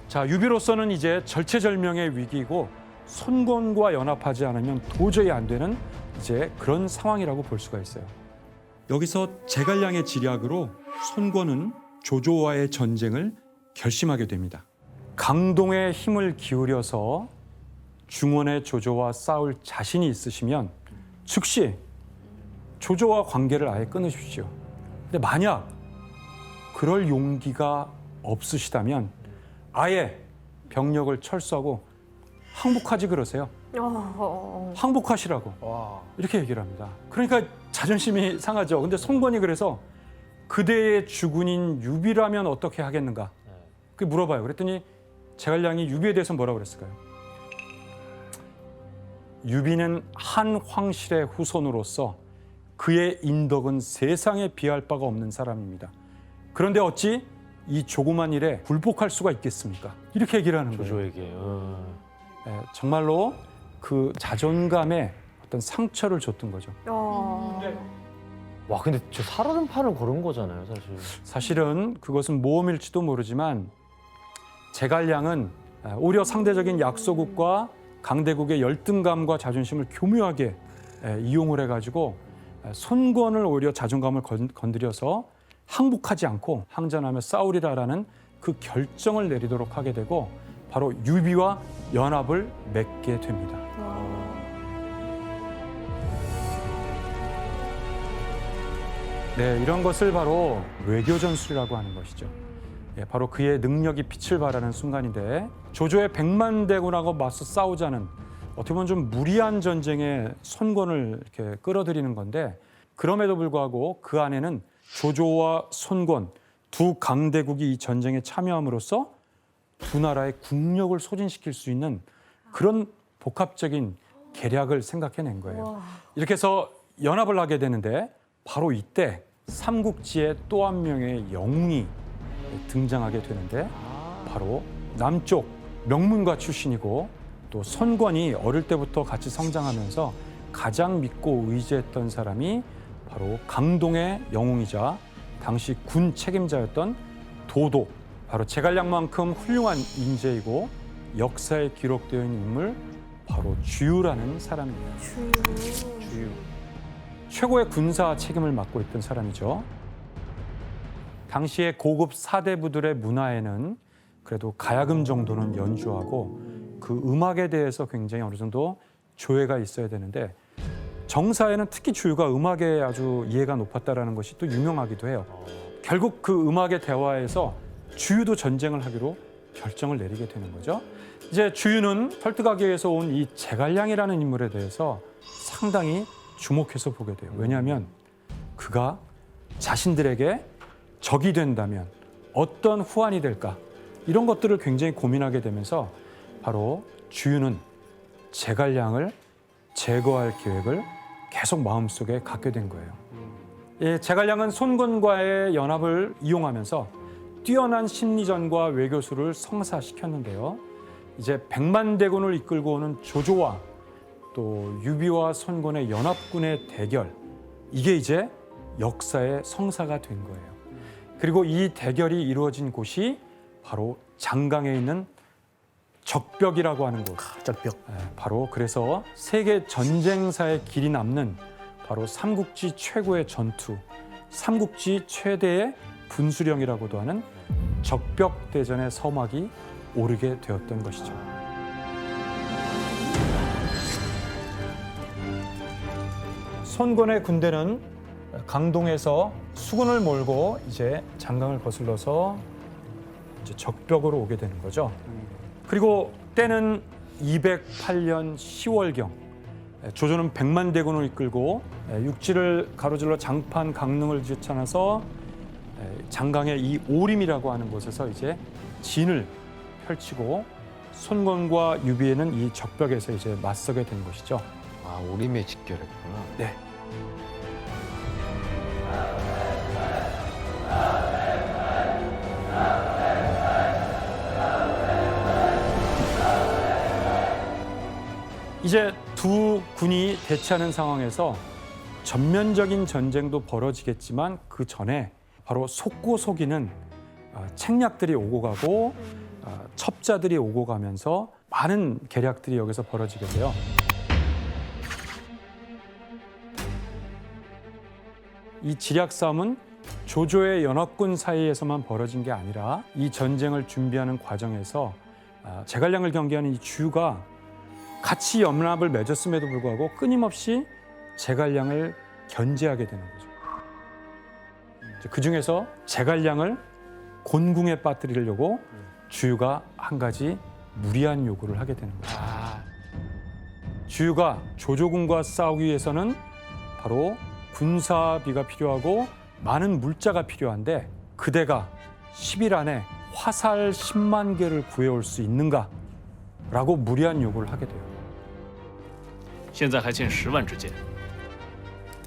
자, 유비로서는 이제 절체절명의 위기이고 손권과 연합하지 않으면 도저히 안 되는 이제 그런 상황이라고 볼 수가 있어요. 여기서 제갈량의 지략으로 손권은 조조와의 전쟁을 결심하게 됩니다. 강동에 힘을 기울여서 중원의 조조와 싸울 자신이 있으시면 즉시 조조와 관계를 아예 끊으십시오. 근데 만약 그럴 용기가 없으시다면 아예 병력을 철수하고 항복하지 그러세요. 항복하시라고 와, 이렇게 얘기를 합니다. 그러니까 자존심이 상하죠. 근데 손권이 그래서 그대의 주군인 유비라면 어떻게 하겠는가? 그 물어봐요. 그랬더니 제갈량이 유비에 대해서 뭐라고 그랬을까요? 유비는 한 황실의 후손으로서 그의 인덕은 세상에 비할 바가 없는 사람입니다. 그런데 어찌 이 조그만 일에 굴복할 수가 있겠습니까? 이렇게 얘기를 하는 거예요. 조조에게. 정말로 그 자존감에 어떤 상처를 줬던 거죠. 와, 근데 저 살얼음 판을 걸은 거잖아요, 사실. 사실은 그것은 모험일지도 모르지만 제갈량은 오히려 상대적인 약소국과 강대국의 열등감과 자존심을 교묘하게 이용을 해가지고 손권을 오히려 자존감을 건드려서 항복하지 않고 항전하며 싸우리라라는 그 결정을 내리도록 하게 되고 바로 유비와 연합을 맺게 됩니다. 네, 이런 것을 바로 외교전술이라고 하는 것이죠. 바로 그의 능력이 빛을 발하는 순간인데 조조의 100만 대군하고 맞서 싸우자는 어떻게 보면 좀 무리한 전쟁에 손권을 이렇게 끌어들이는 건데 그럼에도 불구하고 그 안에는 조조와 손권 두 강대국이 이 전쟁에 참여함으로써 두 나라의 국력을 소진시킬 수 있는 그런 복합적인 계략을 생각해낸 거예요. 이렇게 해서 연합을 하게 되는데 바로 이때 삼국지의 또 한 명의 영웅이 등장하게 되는데 바로 남쪽 명문가 출신이고 또 손권이 어릴 때부터 같이 성장하면서 가장 믿고 의지했던 사람이 바로 강동의 영웅이자 당시 군 책임자였던 도도, 바로 제갈량만큼 훌륭한 인재이고 역사에 기록되어 있는 인물 바로 주유라는 사람입니다. 주유. 최고의 군사 책임을 맡고 있던 사람이죠. 당시의 고급 사대부들의 문화에는 그래도 가야금 정도는 연주하고 그 음악에 대해서 굉장히 어느 정도 조예가 있어야 되는데 정사에는 특히 주유가 음악에 아주 이해가 높았다라는 것이 또 유명하기도 해요. 결국 그 음악의 대화에서 주유도 전쟁을 하기로 결정을 내리게 되는 거죠. 이제 주유는 설득하기 위해서 온 이 제갈량이라는 인물에 대해서 상당히 주목해서 보게 돼요. 왜냐하면 그가 자신들에게 적이 된다면 어떤 후환이 될까? 이런 것들을 굉장히 고민하게 되면서 바로 주유는 제갈량을 제거할 계획을 계속 마음속에 갖게 된 거예요. 이 제갈량은 손권과의 연합을 이용하면서 뛰어난 심리전과 외교술을 성사시켰는데요. 이제 100만 대군을 이끌고 오는 조조와 또 유비와 손권의 연합군의 대결, 이게 이제 역사의 성사가 된 거예요. 그리고 이 대결이 이루어진 곳이 바로 장강에 있는 적벽이라고 하는 곳. 적벽. 바로 그래서 세계 전쟁사의 길이 남는 바로 삼국지 최고의 전투, 삼국지 최대의 분수령이라고도 하는 적벽대전의 서막이 오르게 되었던 것이죠. 손권의 군대는 강동에서 수군을 몰고 이제 장강을 거슬러서 이제 적벽으로 오게 되는 거죠. 그리고 때는 208년 10월경 조조는 100만 대군을 이끌고 육지를 가로질러 장판 강릉을 지쳐나서 장강의 이 오림이라고 하는 곳에서 이제 진을 펼치고 손권과 유비에는 이 적벽에서 이제 맞서게 된 것이죠. 아, 오림에 직결했구나. 네. 이제 두 군이 대치하는 상황에서 전면적인 전쟁도 벌어지겠지만 그 전에 바로 속고 속이는 책략들이 오고 가고 첩자들이 오고 가면서 많은 계략들이 여기서 벌어지게 돼요. 이 지략 싸움은 조조의 연합군 사이에서만 벌어진 게 아니라 이 전쟁을 준비하는 과정에서 제갈량을 경계하는 이 주유가 같이 연합을 맺었음에도 불구하고 끊임없이 제갈량을 견제하게 되는 거죠. 그 중에서 제갈량을 곤궁에 빠뜨리려고 주유가 한 가지 무리한 요구를 하게 되는 거죠. 주유가 조조군과 싸우기 위해서는 바로 군사비가 필요하고 많은 물자가 필요한데 그대가 10일 안에 화살 10만 개를 구해올 수 있는가? 라고 무리한 요구를 하게 돼요. 现在还欠10万支箭，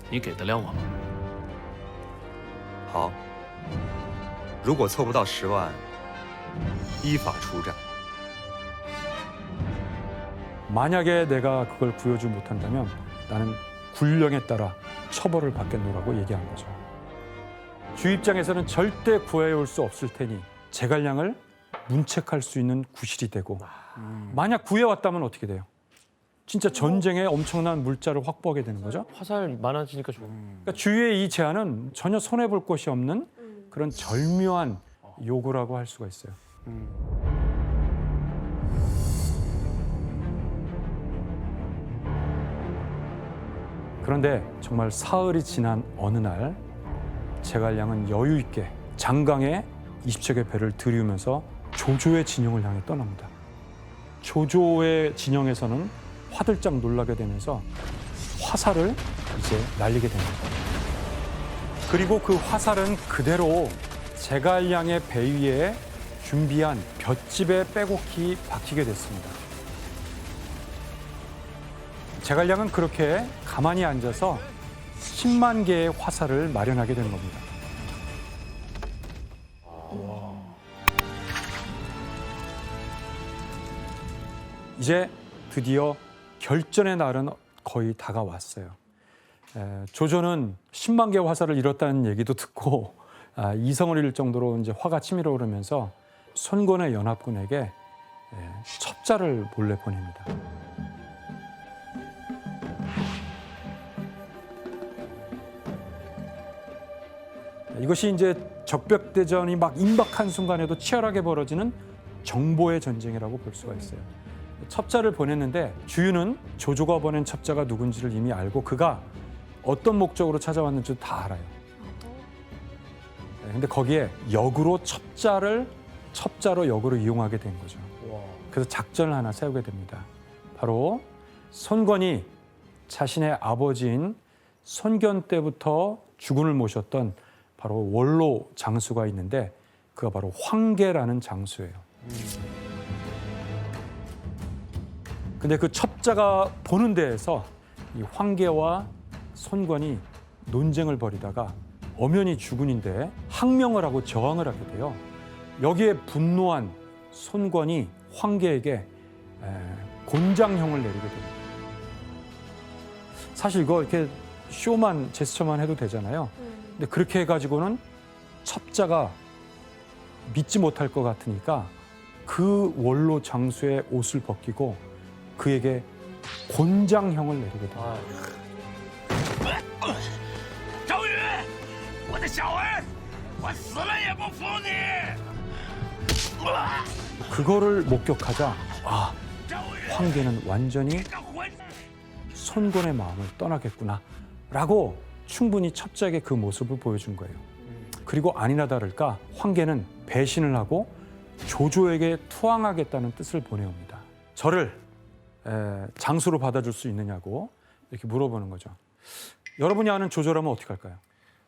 你给得了我吗？好，如果凑不到10万，依法出战。 만약에 내가 그걸 구해주지 못한다면 나는 군령에 따라 처벌을 받겠노라고 얘기한 거죠. 주 입장에서는 절대 구해올 수 없을 테니 제갈량을 문책할 수 있는 구실이 되고 만약 구해왔다면 어떻게 돼요? 진짜 전쟁에 엄청난 물자를 확보하게 되는 거죠. 화살 많아지니까 좋아. 그러니까 주유의 이 제안은 전혀 손해볼 것이 없는 그런 절묘한 요구라고 할 수가 있어요. 그런데 정말 사흘이 지난 어느 날 제갈량은 여유 있게 장강에 20척의 배를 들이우면서 조조의 진영을 향해 떠납니다. 조조의 진영에서는 화들짝 놀라게 되면서 화살을 이제 날리게 됩니다. 그리고 그 화살은 그대로 제갈량의 배 위에 준비한 볏짚에 빼곡히 박히게 됐습니다. 제갈량은 그렇게 가만히 앉아서 10만 개의 화살을 마련하게 된 겁니다. 이제 드디어 결전의 날은 거의 다가왔어요. 조조는 10만 개의 화살을 잃었다는 얘기도 듣고 이성을 잃을 정도로 이제 화가 치밀어 오르면서 손권의 연합군에게 첩자를 몰래 보냅니다. 이것이 이제 적벽대전이 막 임박한 순간에도 치열하게 벌어지는 정보의 전쟁이라고 볼 수가 있어요. 첩자를 보냈는데 주유는 조조가 보낸 첩자가 누군지를 이미 알고 그가 어떤 목적으로 찾아왔는지도 다 알아요. 근데 거기에 역으로 첩자로 역으로 이용하게 된 거죠. 그래서 작전을 하나 세우게 됩니다. 바로 손권이 자신의 아버지인 손견 때부터 주군을 모셨던 바로 원로 장수가 있는데 그가 바로 황계라는 장수예요. 근데 그 첩자가 보는 데에서 이 황계와 손권이 논쟁을 벌이다가 엄연히 주군인데 항명을 하고 저항을 하게 돼요. 여기에 분노한 손권이 황계에게 곤장형을 내리게 됩니다. 사실 이거 이렇게 쇼만 제스처만 해도 되잖아요. 근데 그렇게 해가지고는 첩자가 믿지 못할 것 같으니까 그 원로 장수의 옷을 벗기고 그에게 곤장형을 내리게 됩니다. 周瑜，我的小儿，我死了也不服你！ 그거를 목격하자 황계는 완전히 손권의 마음을 떠나겠구나라고 충분히 첩자에게 그 모습을 보여준 거예요. 그리고 아니나 다를까 황계는 배신을 하고 조조에게 투항하겠다는 뜻을 보내옵니다. 저를 장수로 받아줄 수 있느냐고 이렇게 물어보는 거죠. 여러분이 아는 조조라면 어떻게 할까요?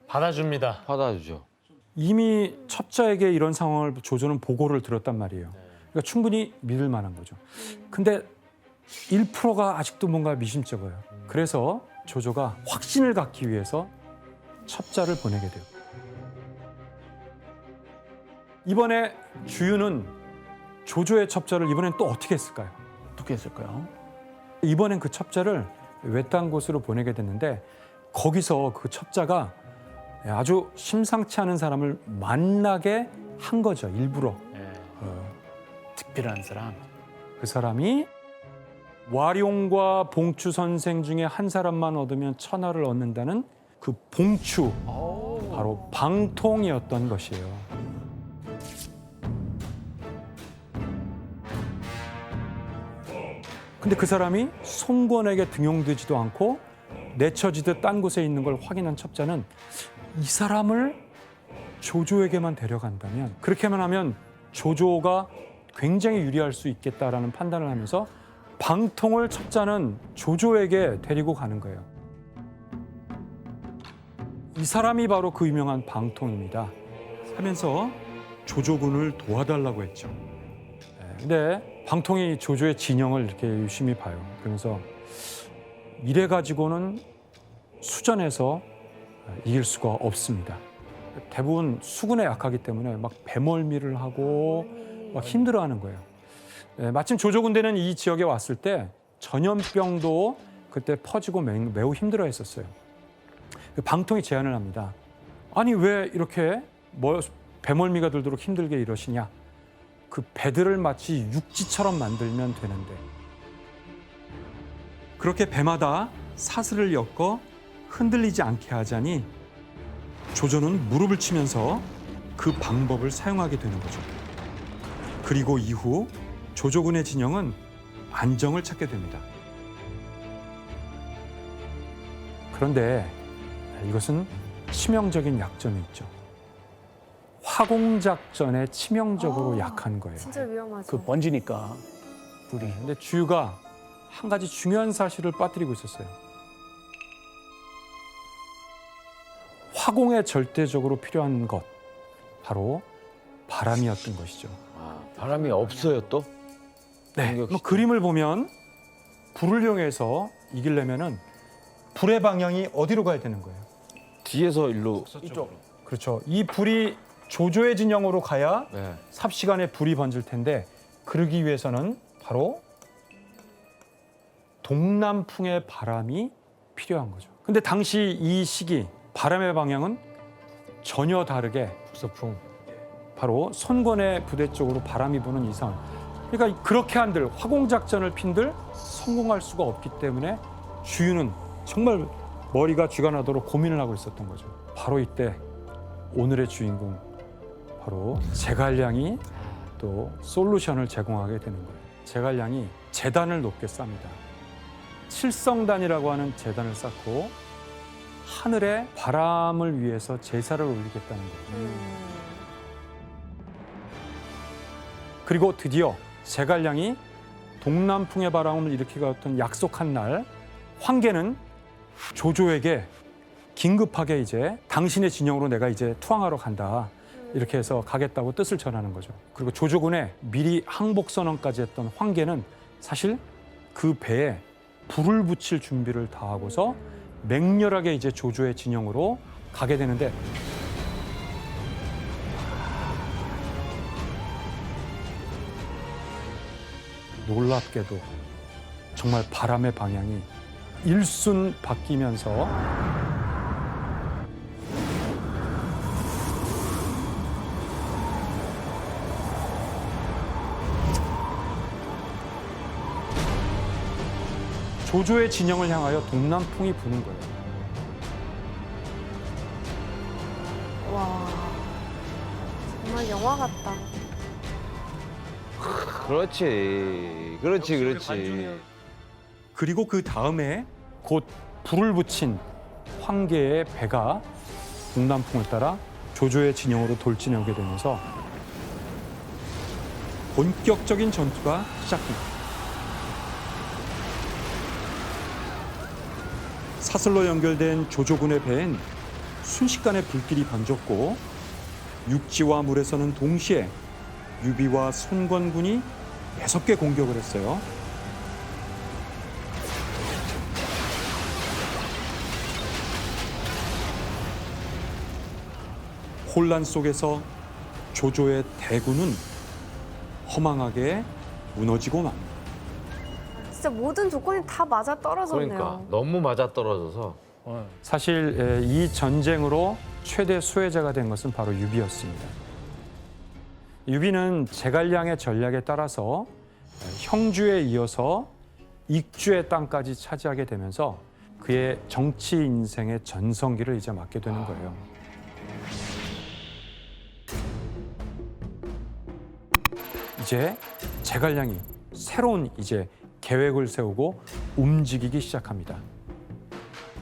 받아줍니다. 받아주죠. 이미 첩자에게 이런 상황을 조조는 보고를 들었단 말이에요. 그러니까 충분히 믿을 만한 거죠. 근데 1%가 아직도 뭔가 미심쩍어요. 그래서 조조가 확신을 갖기 위해서 첩자를 보내게 돼요. 이번에 주유는 조조의 첩자를 이번엔 또 어떻게 했을까요? 어떻게 했을까요? 이번엔 그 첩자를 외딴 곳으로 보내게 됐는데 거기서 그 첩자가 아주 심상치 않은 사람을 만나게 한 거죠, 일부러. 특별한 사람. 그 사람이 와룡과 봉추 선생 중에 한 사람만 얻으면 천하를 얻는다는 그 봉추, 바로 방통이었던 것이에요. 근데 그 사람이 손권에게 등용되지도 않고 내쳐지듯 딴 곳에 있는 걸 확인한 첩자는 이 사람을 조조에게만 데려간다면, 그렇게만 하면 조조가 굉장히 유리할 수 있겠다라는 판단을 하면서 방통을 첩자는 조조에게 데리고 가는 거예요. 이 사람이 바로 그 유명한 방통입니다. 하면서 조조군을 도와달라고 했죠. 근데 방통이 조조의 진영을 이렇게 유심히 봐요. 그러면서 이래 가지고는 수전에서 이길 수가 없습니다. 대부분 수군에 약하기 때문에 막 배멀미를 하고 막 힘들어하는 거예요. 마침 조조군대는 이 지역에 왔을 때 전염병도 그때 퍼지고 매우 힘들어했었어요. 방통이 제안을 합니다. 아니 왜 이렇게 배멀미가 들도록 힘들게 이러시냐? 그 배들을 마치 육지처럼 만들면 되는데. 그렇게 배마다 사슬을 엮어 흔들리지 않게 하자니 조조는 무릎을 치면서 그 방법을 사용하게 되는 거죠. 그리고 이후 조조군의 진영은 안정을 찾게 됩니다. 그런데 이것은 치명적인 약점이 있죠. 화공작전에 치명적으로 약한 거예요. 진짜 위험하죠. 그 번지니까 불이. 근데 주유가 한 가지 중요한 사실을 빠뜨리고 있었어요. 화공에 절대적으로 필요한 것 바로 바람이었던 것이죠. 아, 바람이 없어요 또? 네. 공격 뭐 그림을 보면 불을 이용해서 이기려면은 불의 방향이 어디로 가야 되는 거예요? 뒤에서 일로. 그렇죠. 이 불이 조조의 진영으로 가야 네. 삽시간에 불이 번질 텐데 그러기 위해서는 바로 동남풍의 바람이 필요한 거죠. 근데 당시 이 시기 바람의 방향은 전혀 다르게 북서풍. 바로 손권의 부대 쪽으로 바람이 부는 이상, 그러니까 그렇게 한들 화공작전을 핀들 성공할 수가 없기 때문에 주유는 정말 머리가 쥐가 나도록 고민을 하고 있었던 거죠. 바로 이때 오늘의 주인공 바로 제갈량이 또 솔루션을 제공하게 되는 거예요. 제갈량이 제단을 높게 쌉니다. 칠성단이라고 하는 제단을 쌓고 하늘에 바람을 위해서 제사를 올리겠다는 거예요. 그리고 드디어 제갈량이 동남풍의 바람을 일으키겠다는 약속한 날, 황계는 조조에게 긴급하게 이제 당신의 진영으로 내가 이제 투항하러 간다. 이렇게 해서 가겠다고 뜻을 전하는 거죠. 그리고 조조군에 미리 항복 선언까지 했던 황계는 사실 그 배에 불을 붙일 준비를 다 하고서 맹렬하게 이제 조조의 진영으로 가게 되는데 놀랍게도 정말 바람의 방향이 일순 바뀌면서 조조의 진영을 향하여 동남풍이 부는 거예요. 와, 정말 영화 같다. 그렇지. 그리고 그 다음에 곧 불을 붙인 황계의 배가 동남풍을 따라 조조의 진영으로 돌진하게 되면서 본격적인 전투가 시작됩니다. 사슬로 연결된 조조군의 배엔 순식간에 불길이 번졌고 육지와 물에서는 동시에 유비와 손권군이 6개 공격을 했어요. 혼란 속에서 조조의 대군은 허망하게 무너지고 맙니다. 진짜 모든 조건이 다 맞아 떨어졌네요. 그러니까 너무 맞아 떨어져서. 사실 이 전쟁으로 최대 수혜자가 된 것은 바로 유비였습니다. 유비는 제갈량의 전략에 따라서 형주에 이어서 익주의 땅까지 차지하게 되면서 그의 정치 인생의 전성기를 이제 맞게 되는 거예요. 이제 제갈량이 새로운 이제 계획을 세우고 움직이기 시작합니다.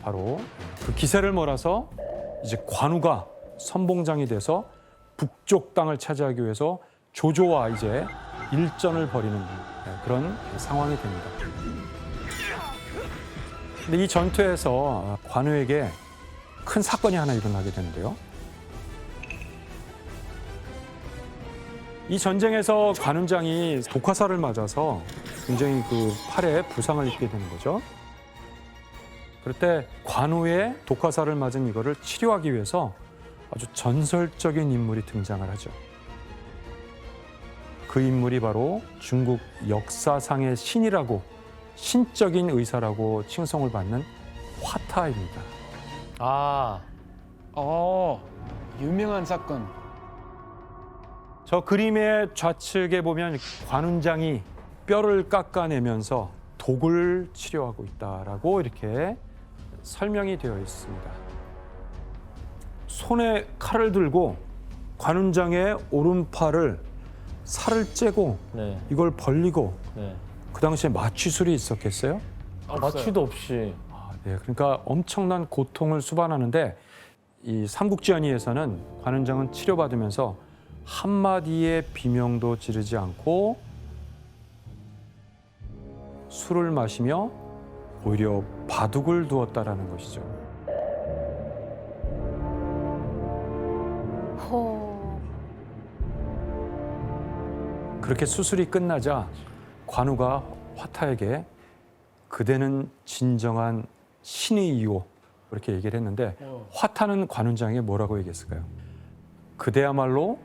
바로 그 기세를 몰아서 이제 관우가 선봉장이 돼서 북쪽 땅을 차지하기 위해서 조조와 이제 일전을 벌이는 그런 상황이 됩니다. 근데 이 전투에서 관우에게 큰 사건이 하나 일어나게 되는데요. 이 전쟁에서 관운장이 독화살을 맞아서 굉장히 그 팔에 부상을 입게 되는 거죠. 그럴 때 관우의 독화살을 맞은 이거를 치료하기 위해서 아주 전설적인 인물이 등장을 하죠. 그 인물이 바로 중국 역사상의 신이라고, 신적인 의사라고 칭송을 받는 화타입니다. 유명한 사건. 저 그림의 좌측에 보면 관운장이 뼈를 깎아내면서 독을 치료하고 있다라고 이렇게 설명이 되어 있습니다. 손에 칼을 들고 관운장의 오른팔을 살을 째고 이걸 벌리고 그 당시에 마취술이 있었겠어요? 마취도 없이. 네, 그러니까 엄청난 고통을 수반하는데 이 삼국지연의에서는 관운장은 치료받으면서 한마디의 비명도 지르지 않고 술을 마시며 오히려 바둑을 두었다라는 것이죠. 그렇게 수술이 끝나자 관우가 화타에게 그대는 진정한 신의이오 이렇게 얘기를 했는데 화타는 관훈장에게 뭐라고 얘기했을까요? 그대야말로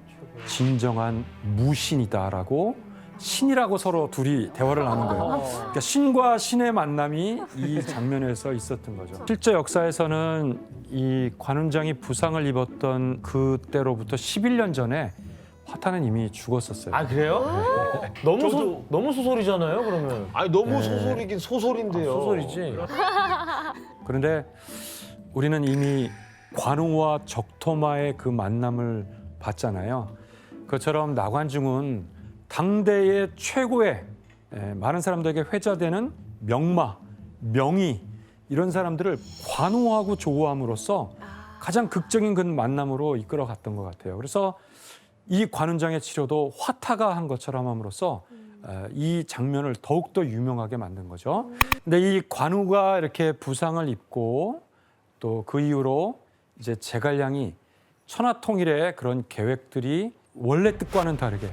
진정한 무신이다라고 신이라고 서로 둘이 대화를 나눈 거예요. 그러니까 신과 신의 만남이 이 장면에서 있었던 거죠. 실제 역사에서는 이 관훈장이 부상을 입었던 그때로부터 11년 전에 화타는 이미 죽었었어요. 아 그래요? 너무 소설이잖아요. 그러면. 아니 너무 소설이긴 소설인데요. 소설이지. 그런데 우리는 이미 관우와 적토마의 그 만남을 봤잖아요. 그처럼 나관중은 당대의 최고의 많은 사람들에게 회자되는 명마, 명의 이런 사람들을 관우하고 조우함으로써 가장 극적인 그 만남으로 이끌어갔던 것 같아요. 그래서 이 관훈장의 치료도 화타가 한 것처럼 함으로써 이 장면을 더욱더 유명하게 만든 거죠. 근데 이 관우가 이렇게 부상을 입고 또 그 이후로 이제 제갈량이 천하통일의 그런 계획들이 원래 뜻과는 다르게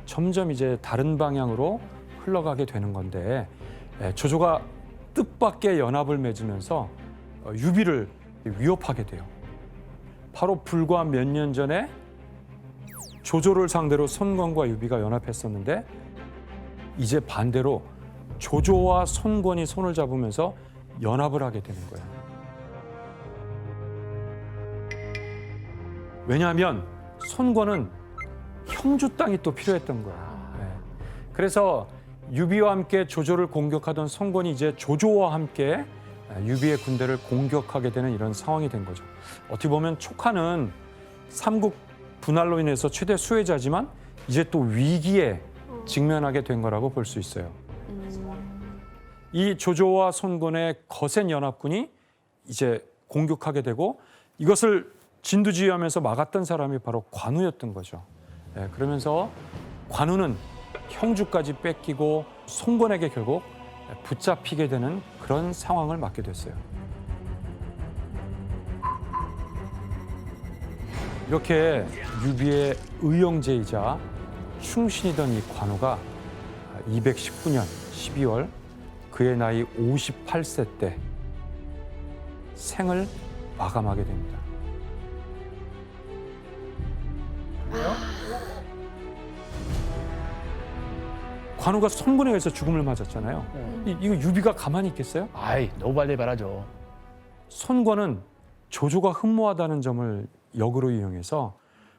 점점 이제 다른 방향으로 흘러가게 되는 건데 조조가 뜻밖의 연합을 맺으면서 유비를 위협하게 돼요. 바로 불과 몇 년 전에 조조를 상대로 손권과 유비가 연합했었는데 이제 반대로 조조와 손권이 손을 잡으면서 연합을 하게 되는 거예요. 왜냐하면 손권은 형주 땅이 또 필요했던 거예요. 그래서 유비와 함께 조조를 공격하던 손권이 이제 조조와 함께 유비의 군대를 공격하게 되는 이런 상황이 된 거죠. 어떻게 보면 촉하는 삼국 분할로 인해서 최대 수혜자지만 이제 또 위기에 직면하게 된 거라고 볼 수 있어요. 이 조조와 손권의 거센 연합군이 이제 공격하게 되고 이것을 진두지휘하면서 막았던 사람이 바로 관우였던 거죠. 그러면서 관우는 형주까지 뺏기고 손권에게 결국 붙잡히게 되는 그런 상황을 맞게 됐어요. 이렇게 유비의 의형제이자 충신이던 이 관우가 219년 12월 그의 나이 58세 때 생을 마감하게 됩니다. 관우가 손권에 의해서 죽음을 맞았잖아요. 이거 유비가 가만히 있겠어요? 아이, 너무 빨리 말하죠. 손권은 조조가 흠모하다는 점을 역으로 이용해서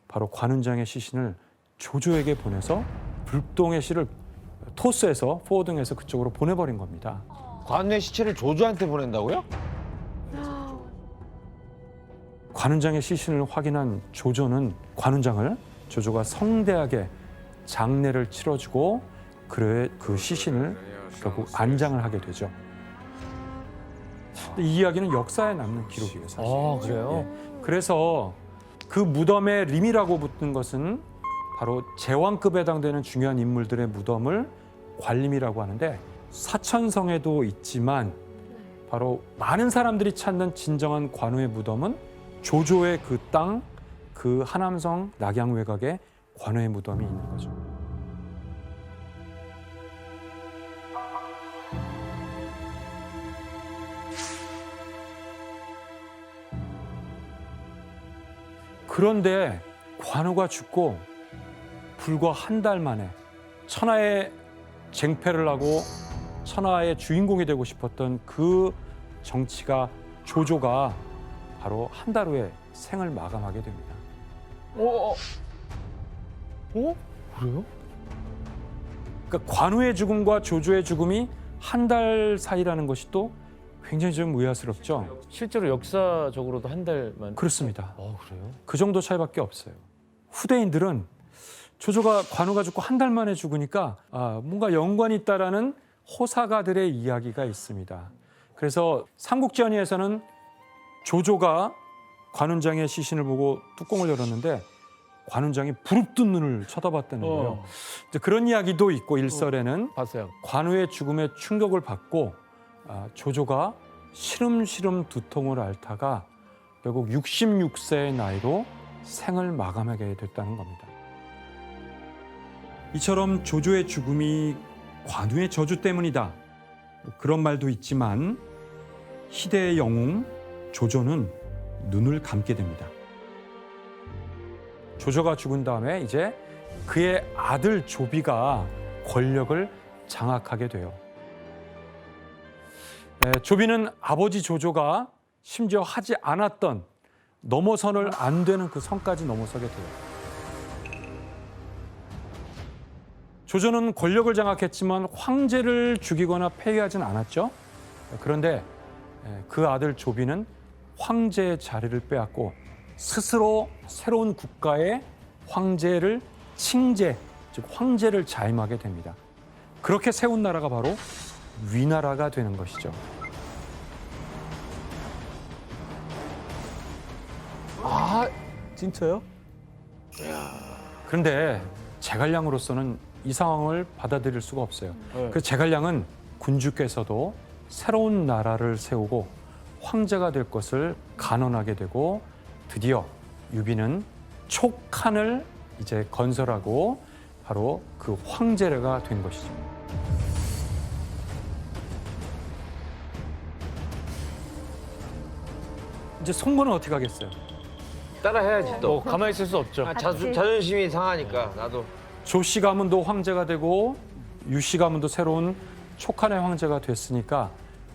바로 관훈장의 시신을 조조에게 보내서 불동의 시를 토스에서 포워딩해서 그쪽으로 보내버린 겁니다. 관우의 시체를 조조한테 보낸다고요? 관훈장의 시신을 확인한 조조는 관훈장을 조조가 성대하게 장례를 치러주고 그 시신을 결국 안장을 하게 되죠. 이 이야기는 역사에 남는 기록이에요, 사실. 아, 그래요? 그래서 그 무덤에 림이라고 붙는 것은 바로 제왕급에 해당되는 중요한 인물들의 무덤을 관림이라고 하는데 사천성에도 있지만 바로 많은 사람들이 찾는 진정한 관우의 무덤은 조조의 그 땅, 그 하남성 낙양외곽에 관우의 무덤이 있는 거죠. 그런데 관우가 죽고 불과 한 달 만에 천하의 쟁패를 하고 천하의 주인공이 되고 싶었던 그 정치가 조조가 바로 한 달 후에 생을 마감하게 됩니다. 그래요? 그러니까 관우의 죽음과 조조의 죽음이 한 달 사이라는 것이 또 굉장히 좀 의아스럽죠. 실제로 역사적으로도 한 달만. 그렇습니다. 그래요? 그 정도 차이밖에 없어요. 후대인들은 조조가 관우가 죽고 한 달 만에 죽으니까 뭔가 연관이 있다라는 호사가들의 이야기가 있습니다. 그래서 삼국지연의에서는 조조가 관훈장의 시신을 보고 뚜껑을 열었는데 관훈장이 부릅뜬 눈을 쳐다봤다는 거예요. 이제 그런 이야기도 있고 일설에는 봤어요. 관우의 죽음에 충격을 받고 조조가 시름시름 두통을 앓다가 결국 66세의 나이로 생을 마감하게 됐다는 겁니다. 이처럼 조조의 죽음이 관우의 저주 때문이다. 그런 말도 있지만 희대의 영웅 조조는 눈을 감게 됩니다. 조조가 죽은 다음에 이제 그의 아들 조비가 권력을 장악하게 돼요. 조비는 아버지 조조가 심지어 하지 않았던 넘어서는 안 되는 그 선까지 넘어서게 돼요. 조조는 권력을 장악했지만 황제를 죽이거나 폐위하진 않았죠. 그런데 그 아들 조비는 황제의 자리를 빼앗고 스스로 새로운 국가의 황제를 칭제, 즉 황제를 자임하게 됩니다. 그렇게 세운 나라가 바로 위나라가 되는 것이죠. 아, 진짜요? 그런데 제갈량으로서는 이 상황을 받아들일 수가 없어요. 그 제갈량은 군주께서도 새로운 나라를 세우고 황제가 될 것을 간언하게 되고 드디어 유비는 촉한을 이제 건설하고 바로 그 황제가 된 것이죠. 이제 송건은 어떻게 하겠어요? 따라해야지 또. 뭐 가만히 있을 수 없죠. 자존심이 상하니까 나도. 조씨 가문도 황제가 되고 유씨 가문도 새로운 촉한의 황제가 됐으니까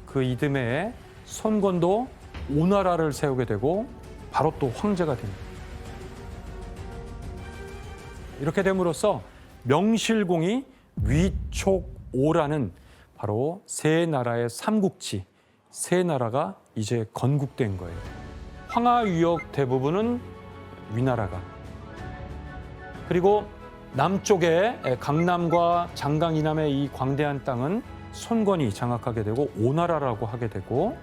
그 이듬해에 손건도 오나라를 세우게 되고 바로 또 황제가 됩니다. 이렇게 됨으로써 명실공히 위촉오라는 바로 세 나라의 삼국지, 세 나라가 이제 건국된 거예요. 황하유역 대부분은 위나라가, 그리고 남쪽에 강남과 장강 이남의 이 광대한 땅은 손건이 장악하게 되고 오나라라고 하게 되고,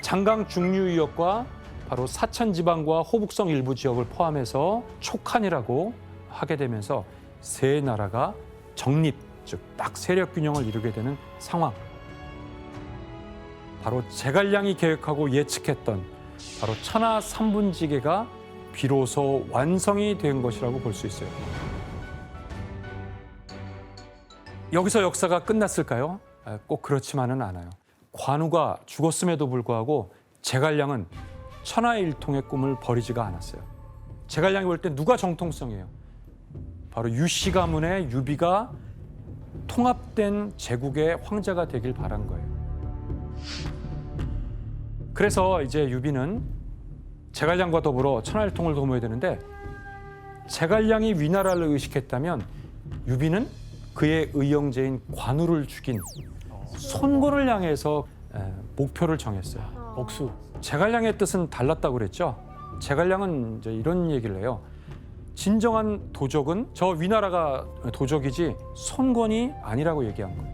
장강 중류유역과 바로 사천 지방과 호북성 일부 지역을 포함해서 촉한이라고 하게 되면서 세 나라가 정립, 즉 딱 세력 균형을 이루게 되는 상황. 바로 제갈량이 계획하고 예측했던 바로 천하 삼분지계가 비로소 완성이 된 것이라고 볼 수 있어요. 여기서 역사가 끝났을까요? 꼭 그렇지만은 않아요. 관우가 죽었음에도 불구하고 제갈량은 천하일통의 꿈을 버리지가 않았어요. 제갈량이 볼 때 누가 정통성이에요? 바로 유씨 가문의 유비가 통합된 제국의 황제가 되길 바란 거예요. 그래서 이제 유비는 제갈량과 더불어 천하일통을 도모해야 되는데, 제갈량이 위나라를 의식했다면 유비는 그의 의형제인 관우를 죽인 손건을 향해서 목표를 정했어요. 복수. 제갈량의 뜻은 달랐다고 그랬죠. 제갈량은 이제 이런 얘기를 해요. 진정한 도적은 저 위나라가 도적이지 손건이 아니라고 얘기한 거예요.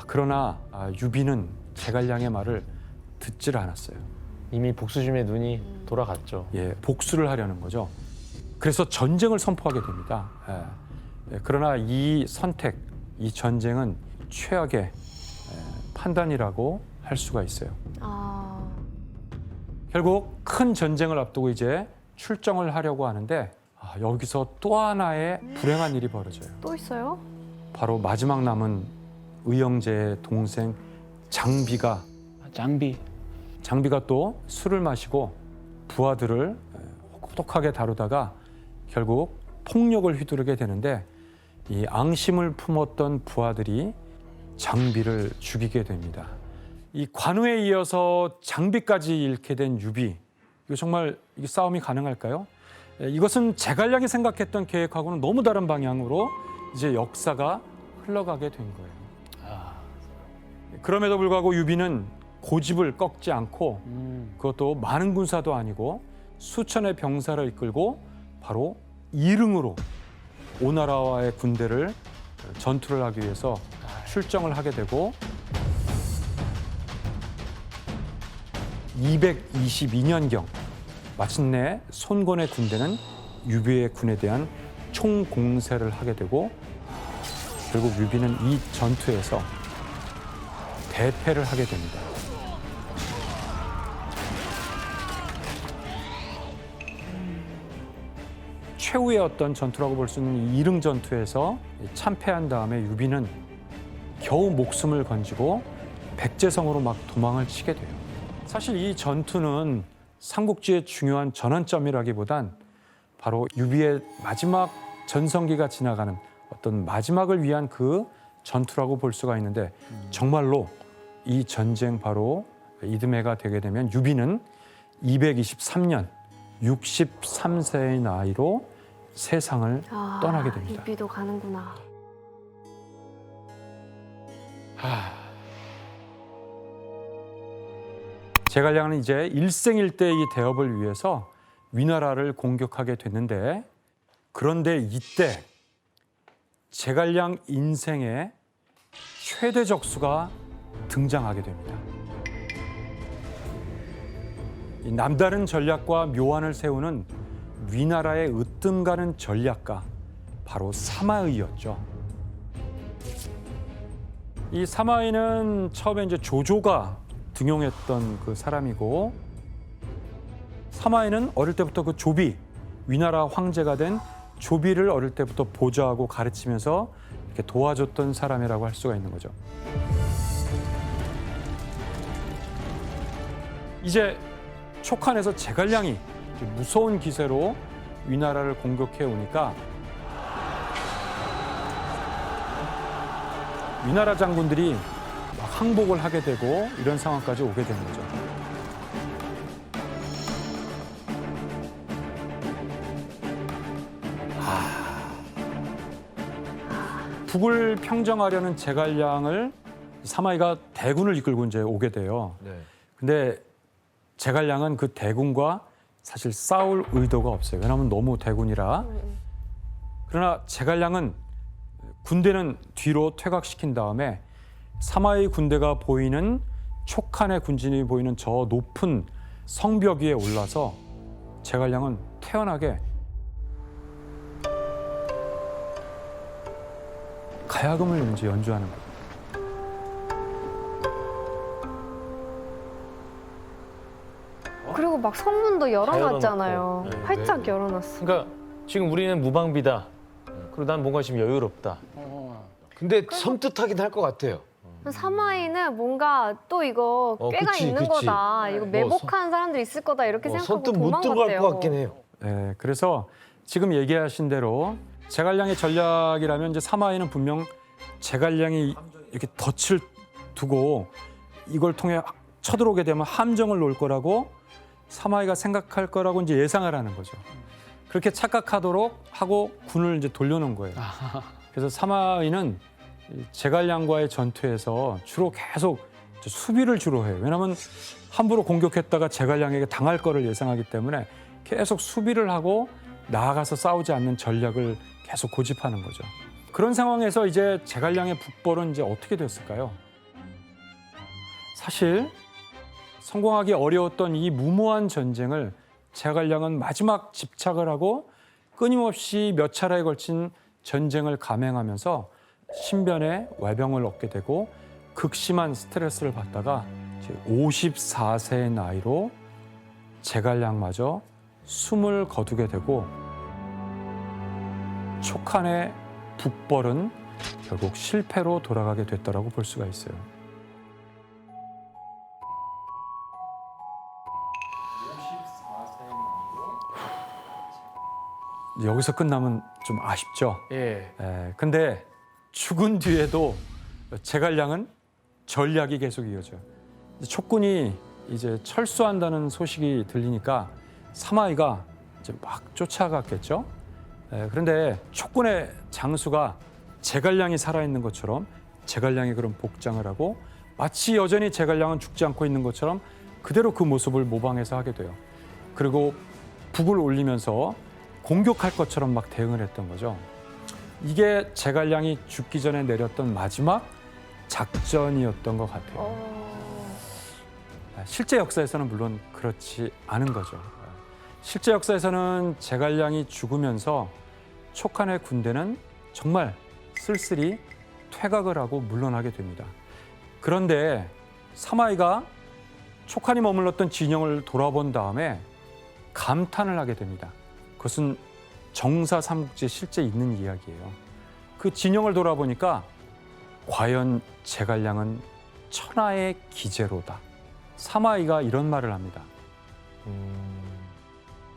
그러나 유비는 제갈량의 말을 듣질 않았어요. 이미 복수심에 눈이 돌아갔죠. 예, 복수를 하려는 거죠. 그래서 전쟁을 선포하게 됩니다. 그러나 이 선택, 이 전쟁은 최악의 판단이라고 할 수가 있어요. 결국 큰 전쟁을 앞두고 이제 출정을 하려고 하는데 여기서 또 하나의 불행한 일이 벌어져요. 또 있어요? 바로 마지막 남은 의형제의 동생 장비가 또 술을 마시고 부하들을 혹독하게 다루다가 결국 폭력을 휘두르게 되는데, 이 앙심을 품었던 부하들이 장비를 죽이게 됩니다. 이 관우에 이어서 장비까지 잃게 된 유비, 이거 정말 이 싸움이 가능할까요? 이것은 제갈량이 생각했던 계획하고는 너무 다른 방향으로 이제 역사가 흘러가게 된 거예요. 그럼에도 불구하고 유비는 고집을 꺾지 않고, 그것도 많은 군사도 아니고 수천의 병사를 이끌고 바로 이릉으로 오나라와의 군대를 전투를 하기 위해서 출정을 하게 되고, 222년경 마침내 손건의 군대는 유비의 군에 대한 총공세를 하게 되고, 결국 유비는 이 전투에서 대패를 하게 됩니다. 최후의 어떤 전투라고 볼 수 있는 이 이릉 전투에서 참패한 다음에 유비는 겨우 목숨을 건지고 백제성으로 막 도망을 치게 돼요. 사실 이 전투는 삼국지의 중요한 전환점이라기보단 바로 유비의 마지막 전성기가 지나가는 어떤 마지막을 위한 그 전투라고 볼 수가 있는데 정말로 이 전쟁 바로 이듬해가 되게 되면 유비는 223년 63세의 나이로 세상을 떠나게 됩니다. 유비도 가는구나. 제갈량은 이제 일생일대 이 대업을 위해서 위나라를 공격하게 됐는데 그런데 이때 제갈량 인생의 최대 적수가 등장하게 됩니다. 이 남다른 전략과 묘안을 세우는 위나라의 으뜸가는 전략가 바로 사마의였죠. 이 사마의는 처음에 이제 조조가 등용했던 그 사람이고 사마의는 어릴 때부터 그 조비 위나라 황제가 된 조비를 어릴 때부터 보좌하고 가르치면서 이렇게 도와줬던 사람이라고 할 수가 있는 거죠. 이제 촉한에서 제갈량이 무서운 기세로 위나라를 공격해 오니까 위나라 장군들이 막 항복을 하게 되고 이런 상황까지 오게 되는 거죠. 북을 평정하려는 제갈량을 사마이가 대군을 이끌고 이제 오게 돼요. 근데 제갈량은 그 대군과 사실 싸울 의도가 없어요. 왜냐하면 너무 대군이라. 그러나 제갈량은 군대는 뒤로 퇴각시킨 다음에 사마의 군대가 보이는 촉한의 군진이 보이는 저 높은 성벽 위에 올라서 제갈량은 태연하게 가야금을 이제 연주하는 거예요. 그리고 막 성문도 열어놨잖아요. 열어놓고. 네. 활짝 열어놨어. 그러니까 지금 우리는 무방비다. 그리고 난 뭔가 지금 여유롭다. 근데 섬뜩하긴 할 것 같아요. 사마이는 뭔가 또 이거 꾀가 그치, 있는 그치. 거다. 이거 매복한 사람들 있을 거다 이렇게 생각하고 선뜻 못 들어갈 도망갔대요. 것 같긴 해요. 네, 그래서 지금 얘기하신 대로 제갈량의 전략이라면 이제 사마이는 분명 제갈량이 이렇게 덫을 두고 이걸 통해 쳐들어오게 되면 함정을 놓을 거라고 사마이가 생각할 거라고 이제 예상을 하는 거죠. 그렇게 착각하도록 하고 군을 이제 돌려놓은 거예요. 그래서 사마이는 제갈량과의 전투에서 주로 계속 수비를 주로 해요. 왜냐하면 함부로 공격했다가 제갈량에게 당할 거를 예상하기 때문에 계속 수비를 하고 나아가서 싸우지 않는 전략을 계속 고집하는 거죠. 그런 상황에서 이제 제갈량의 북벌은 이제 어떻게 됐을까요? 사실 성공하기 어려웠던 이 무모한 전쟁을 제갈량은 마지막 집착을 하고 끊임없이 몇 차례에 걸친 전쟁을 감행하면서 신변의 외병을 얻게 되고 극심한 스트레스를 받다가 54세의 나이로 제갈량마저 숨을 거두게 되고 촉한의 북벌은 결국 실패로 돌아가게 됐다라고 볼 수가 있어요. 여기서 끝나면 좀 아쉽죠. 예. 근데 죽은 뒤에도 제갈량은 전략이 계속 이어져요. 촉군이 이제 철수한다는 소식이 들리니까 사마이가 이제 막 쫓아갔겠죠. 그런데 촉군의 장수가 제갈량이 살아있는 것처럼 제갈량이 그런 복장을 하고 마치 여전히 제갈량은 죽지 않고 있는 것처럼 그대로 그 모습을 모방해서 하게 돼요. 그리고 북을 올리면서 공격할 것처럼 막 대응을 했던 거죠. 이게 제갈량이 죽기 전에 내렸던 마지막 작전이었던 것 같아요. 실제 역사에서는 물론 그렇지 않은 거죠. 실제 역사에서는 제갈량이 죽으면서 촉한의 군대는 정말 쓸쓸히 퇴각을 하고 물러나게 됩니다. 그런데 사마이가 촉한이 머물렀던 진영을 돌아본 다음에 감탄을 하게 됩니다. 그것은 정사 삼국지에 실제 있는 이야기예요. 그 진영을 돌아보니까 과연 제갈량은 천하의 기재로다. 사마이가 이런 말을 합니다.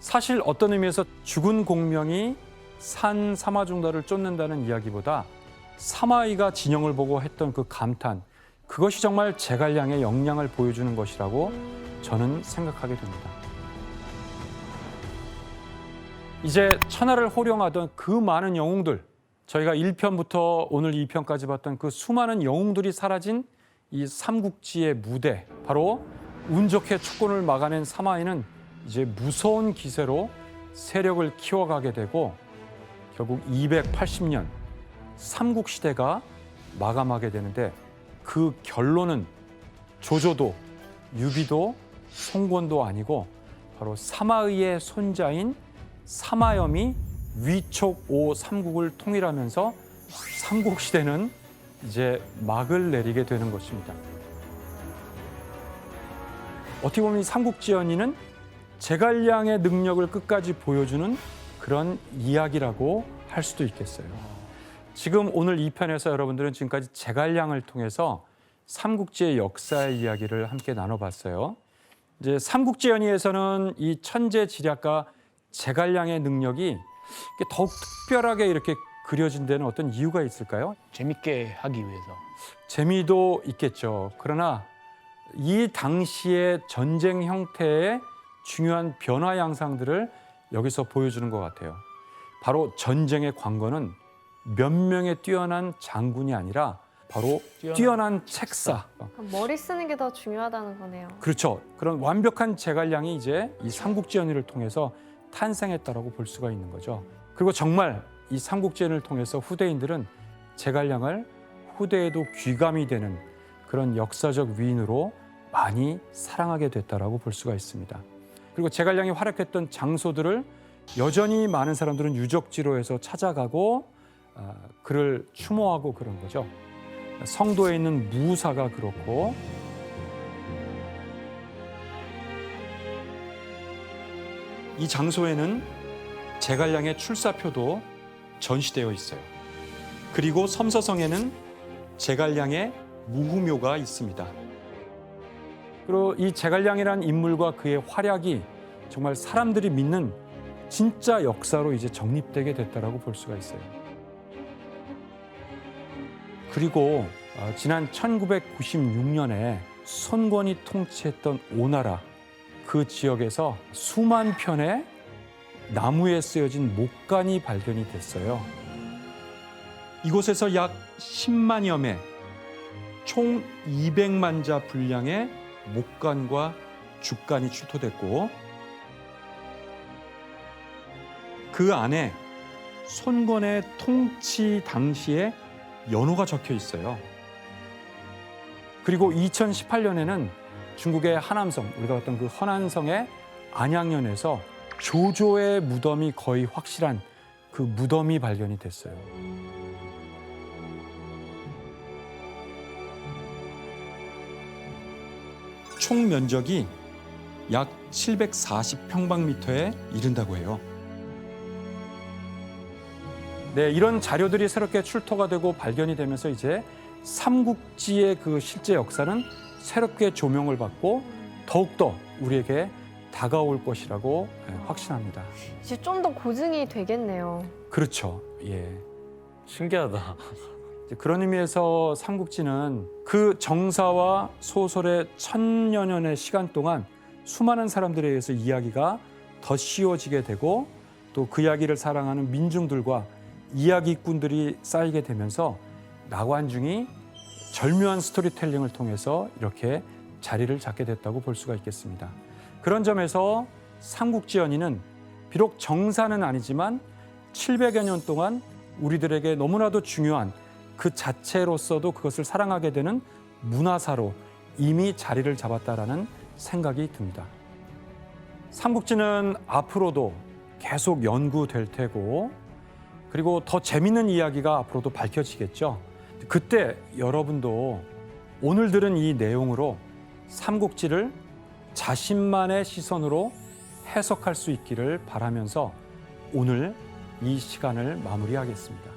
사실 어떤 의미에서 죽은 공명이 산 사마중다를 쫓는다는 이야기보다 사마이가 진영을 보고 했던 그 감탄, 그것이 정말 제갈량의 역량을 보여주는 것이라고 저는 생각하게 됩니다. 이제 천하를 호령하던 그 많은 영웅들, 저희가 1편부터 오늘 2편까지 봤던 그 수많은 영웅들이 사라진 이 삼국지의 무대, 바로 운 좋게 촉군을 막아낸 사마이는 이제 무서운 기세로 세력을 키워가게 되고 결국 280년 삼국시대가 마감하게 되는데, 그 결론은 조조도 유비도 송권도 아니고 바로 사마의의 손자인 사마염이 위촉 5삼국을 통일하면서 삼국시대는 이제 막을 내리게 되는 것입니다. 어떻게 보면 이 삼국지연의는 제갈량의 능력을 끝까지 보여주는 그런 이야기라고 할 수도 있겠어요. 지금 오늘 2편에서 여러분들은 지금까지 제갈량을 통해서 삼국지의 역사의 이야기를 함께 나눠봤어요. 이제 삼국지연의에서는 이 천재지략가 제갈량의 능력이 더욱 특별하게 이렇게 그려진 데는 어떤 이유가 있을까요? 재밌게 하기 위해서. 재미도 있겠죠. 그러나 이 당시의 전쟁 형태의 중요한 변화 양상들을 여기서 보여주는 것 같아요. 바로 전쟁의 관건은 몇 명의 뛰어난 장군이 아니라 바로 뛰어난 책사. 머리 쓰는 게 더 중요하다는 거네요. 그렇죠. 그런 완벽한 제갈량이 이제 이 삼국지연의를 통해서 탄생했다라고 볼 수가 있는 거죠. 그리고 정말 이 삼국지연을 통해서 후대인들은 제갈량을 후대에도 귀감이 되는 그런 역사적 위인으로 많이 사랑하게 됐다라고 볼 수가 있습니다. 그리고 제갈량이 활약했던 장소들을 여전히 많은 사람들은 유적지로 해서 찾아가고 그를 추모하고 그런 거죠. 성도에 있는 무사가 그렇고, 이 장소에는 제갈량의 출사표도 전시되어 있어요. 그리고 섬서성에는 제갈량의 무후묘가 있습니다. 그리고 이 제갈량이라는 인물과 그의 활약이 정말 사람들이 믿는 진짜 역사로 이제 정립되게 됐다라고 볼 수가 있어요. 그리고 지난 1996년에 손권이 통치했던 오나라 그 지역에서 수만 편의 나무에 쓰여진 목관이 발견이 됐어요. 이곳에서 약 10만여 매, 총 200만 자 분량의 목관과 죽관이 출토됐고, 그 안에 손권의 통치 당시의 연호가 적혀 있어요. 그리고 2018년에는 중국의 하남성, 우리가 봤던 그 허난성의 안양면에서 조조의 무덤이 거의 확실한 그 무덤이 발견이 됐어요. 총 면적이 약 740평방미터에 이른다고 해요. 네, 이런 자료들이 새롭게 출토가 되고 발견이 되면서 이제 삼국지의 그 실제 역사는 새롭게 조명을 받고 더욱더 우리에게 다가올 것이라고 확신합니다. 이제 좀 더 고증이 되겠네요. 그렇죠. 예. 신기하다. 그런 의미에서 삼국지는 그 정사와 소설의 1000여 년의 시간 동안 수많은 사람들에 의해서 이야기가 더 씌워지게 되고, 또 그 이야기를 사랑하는 민중들과 이야기꾼들이 쌓이게 되면서 나관중이 절묘한 스토리텔링을 통해서 이렇게 자리를 잡게 됐다고 볼 수가 있겠습니다. 그런 점에서 삼국지연의는 비록 정사는 아니지만 700여 년 동안 우리들에게 너무나도 중요한 그 자체로서도 그것을 사랑하게 되는 문화사로 이미 자리를 잡았다라는 생각이 듭니다. 삼국지는 앞으로도 계속 연구될 테고, 그리고 더 재밌는 이야기가 앞으로도 밝혀지겠죠. 그때 여러분도 오늘 들은 이 내용으로 삼국지를 자신만의 시선으로 해석할 수 있기를 바라면서 오늘 이 시간을 마무리하겠습니다.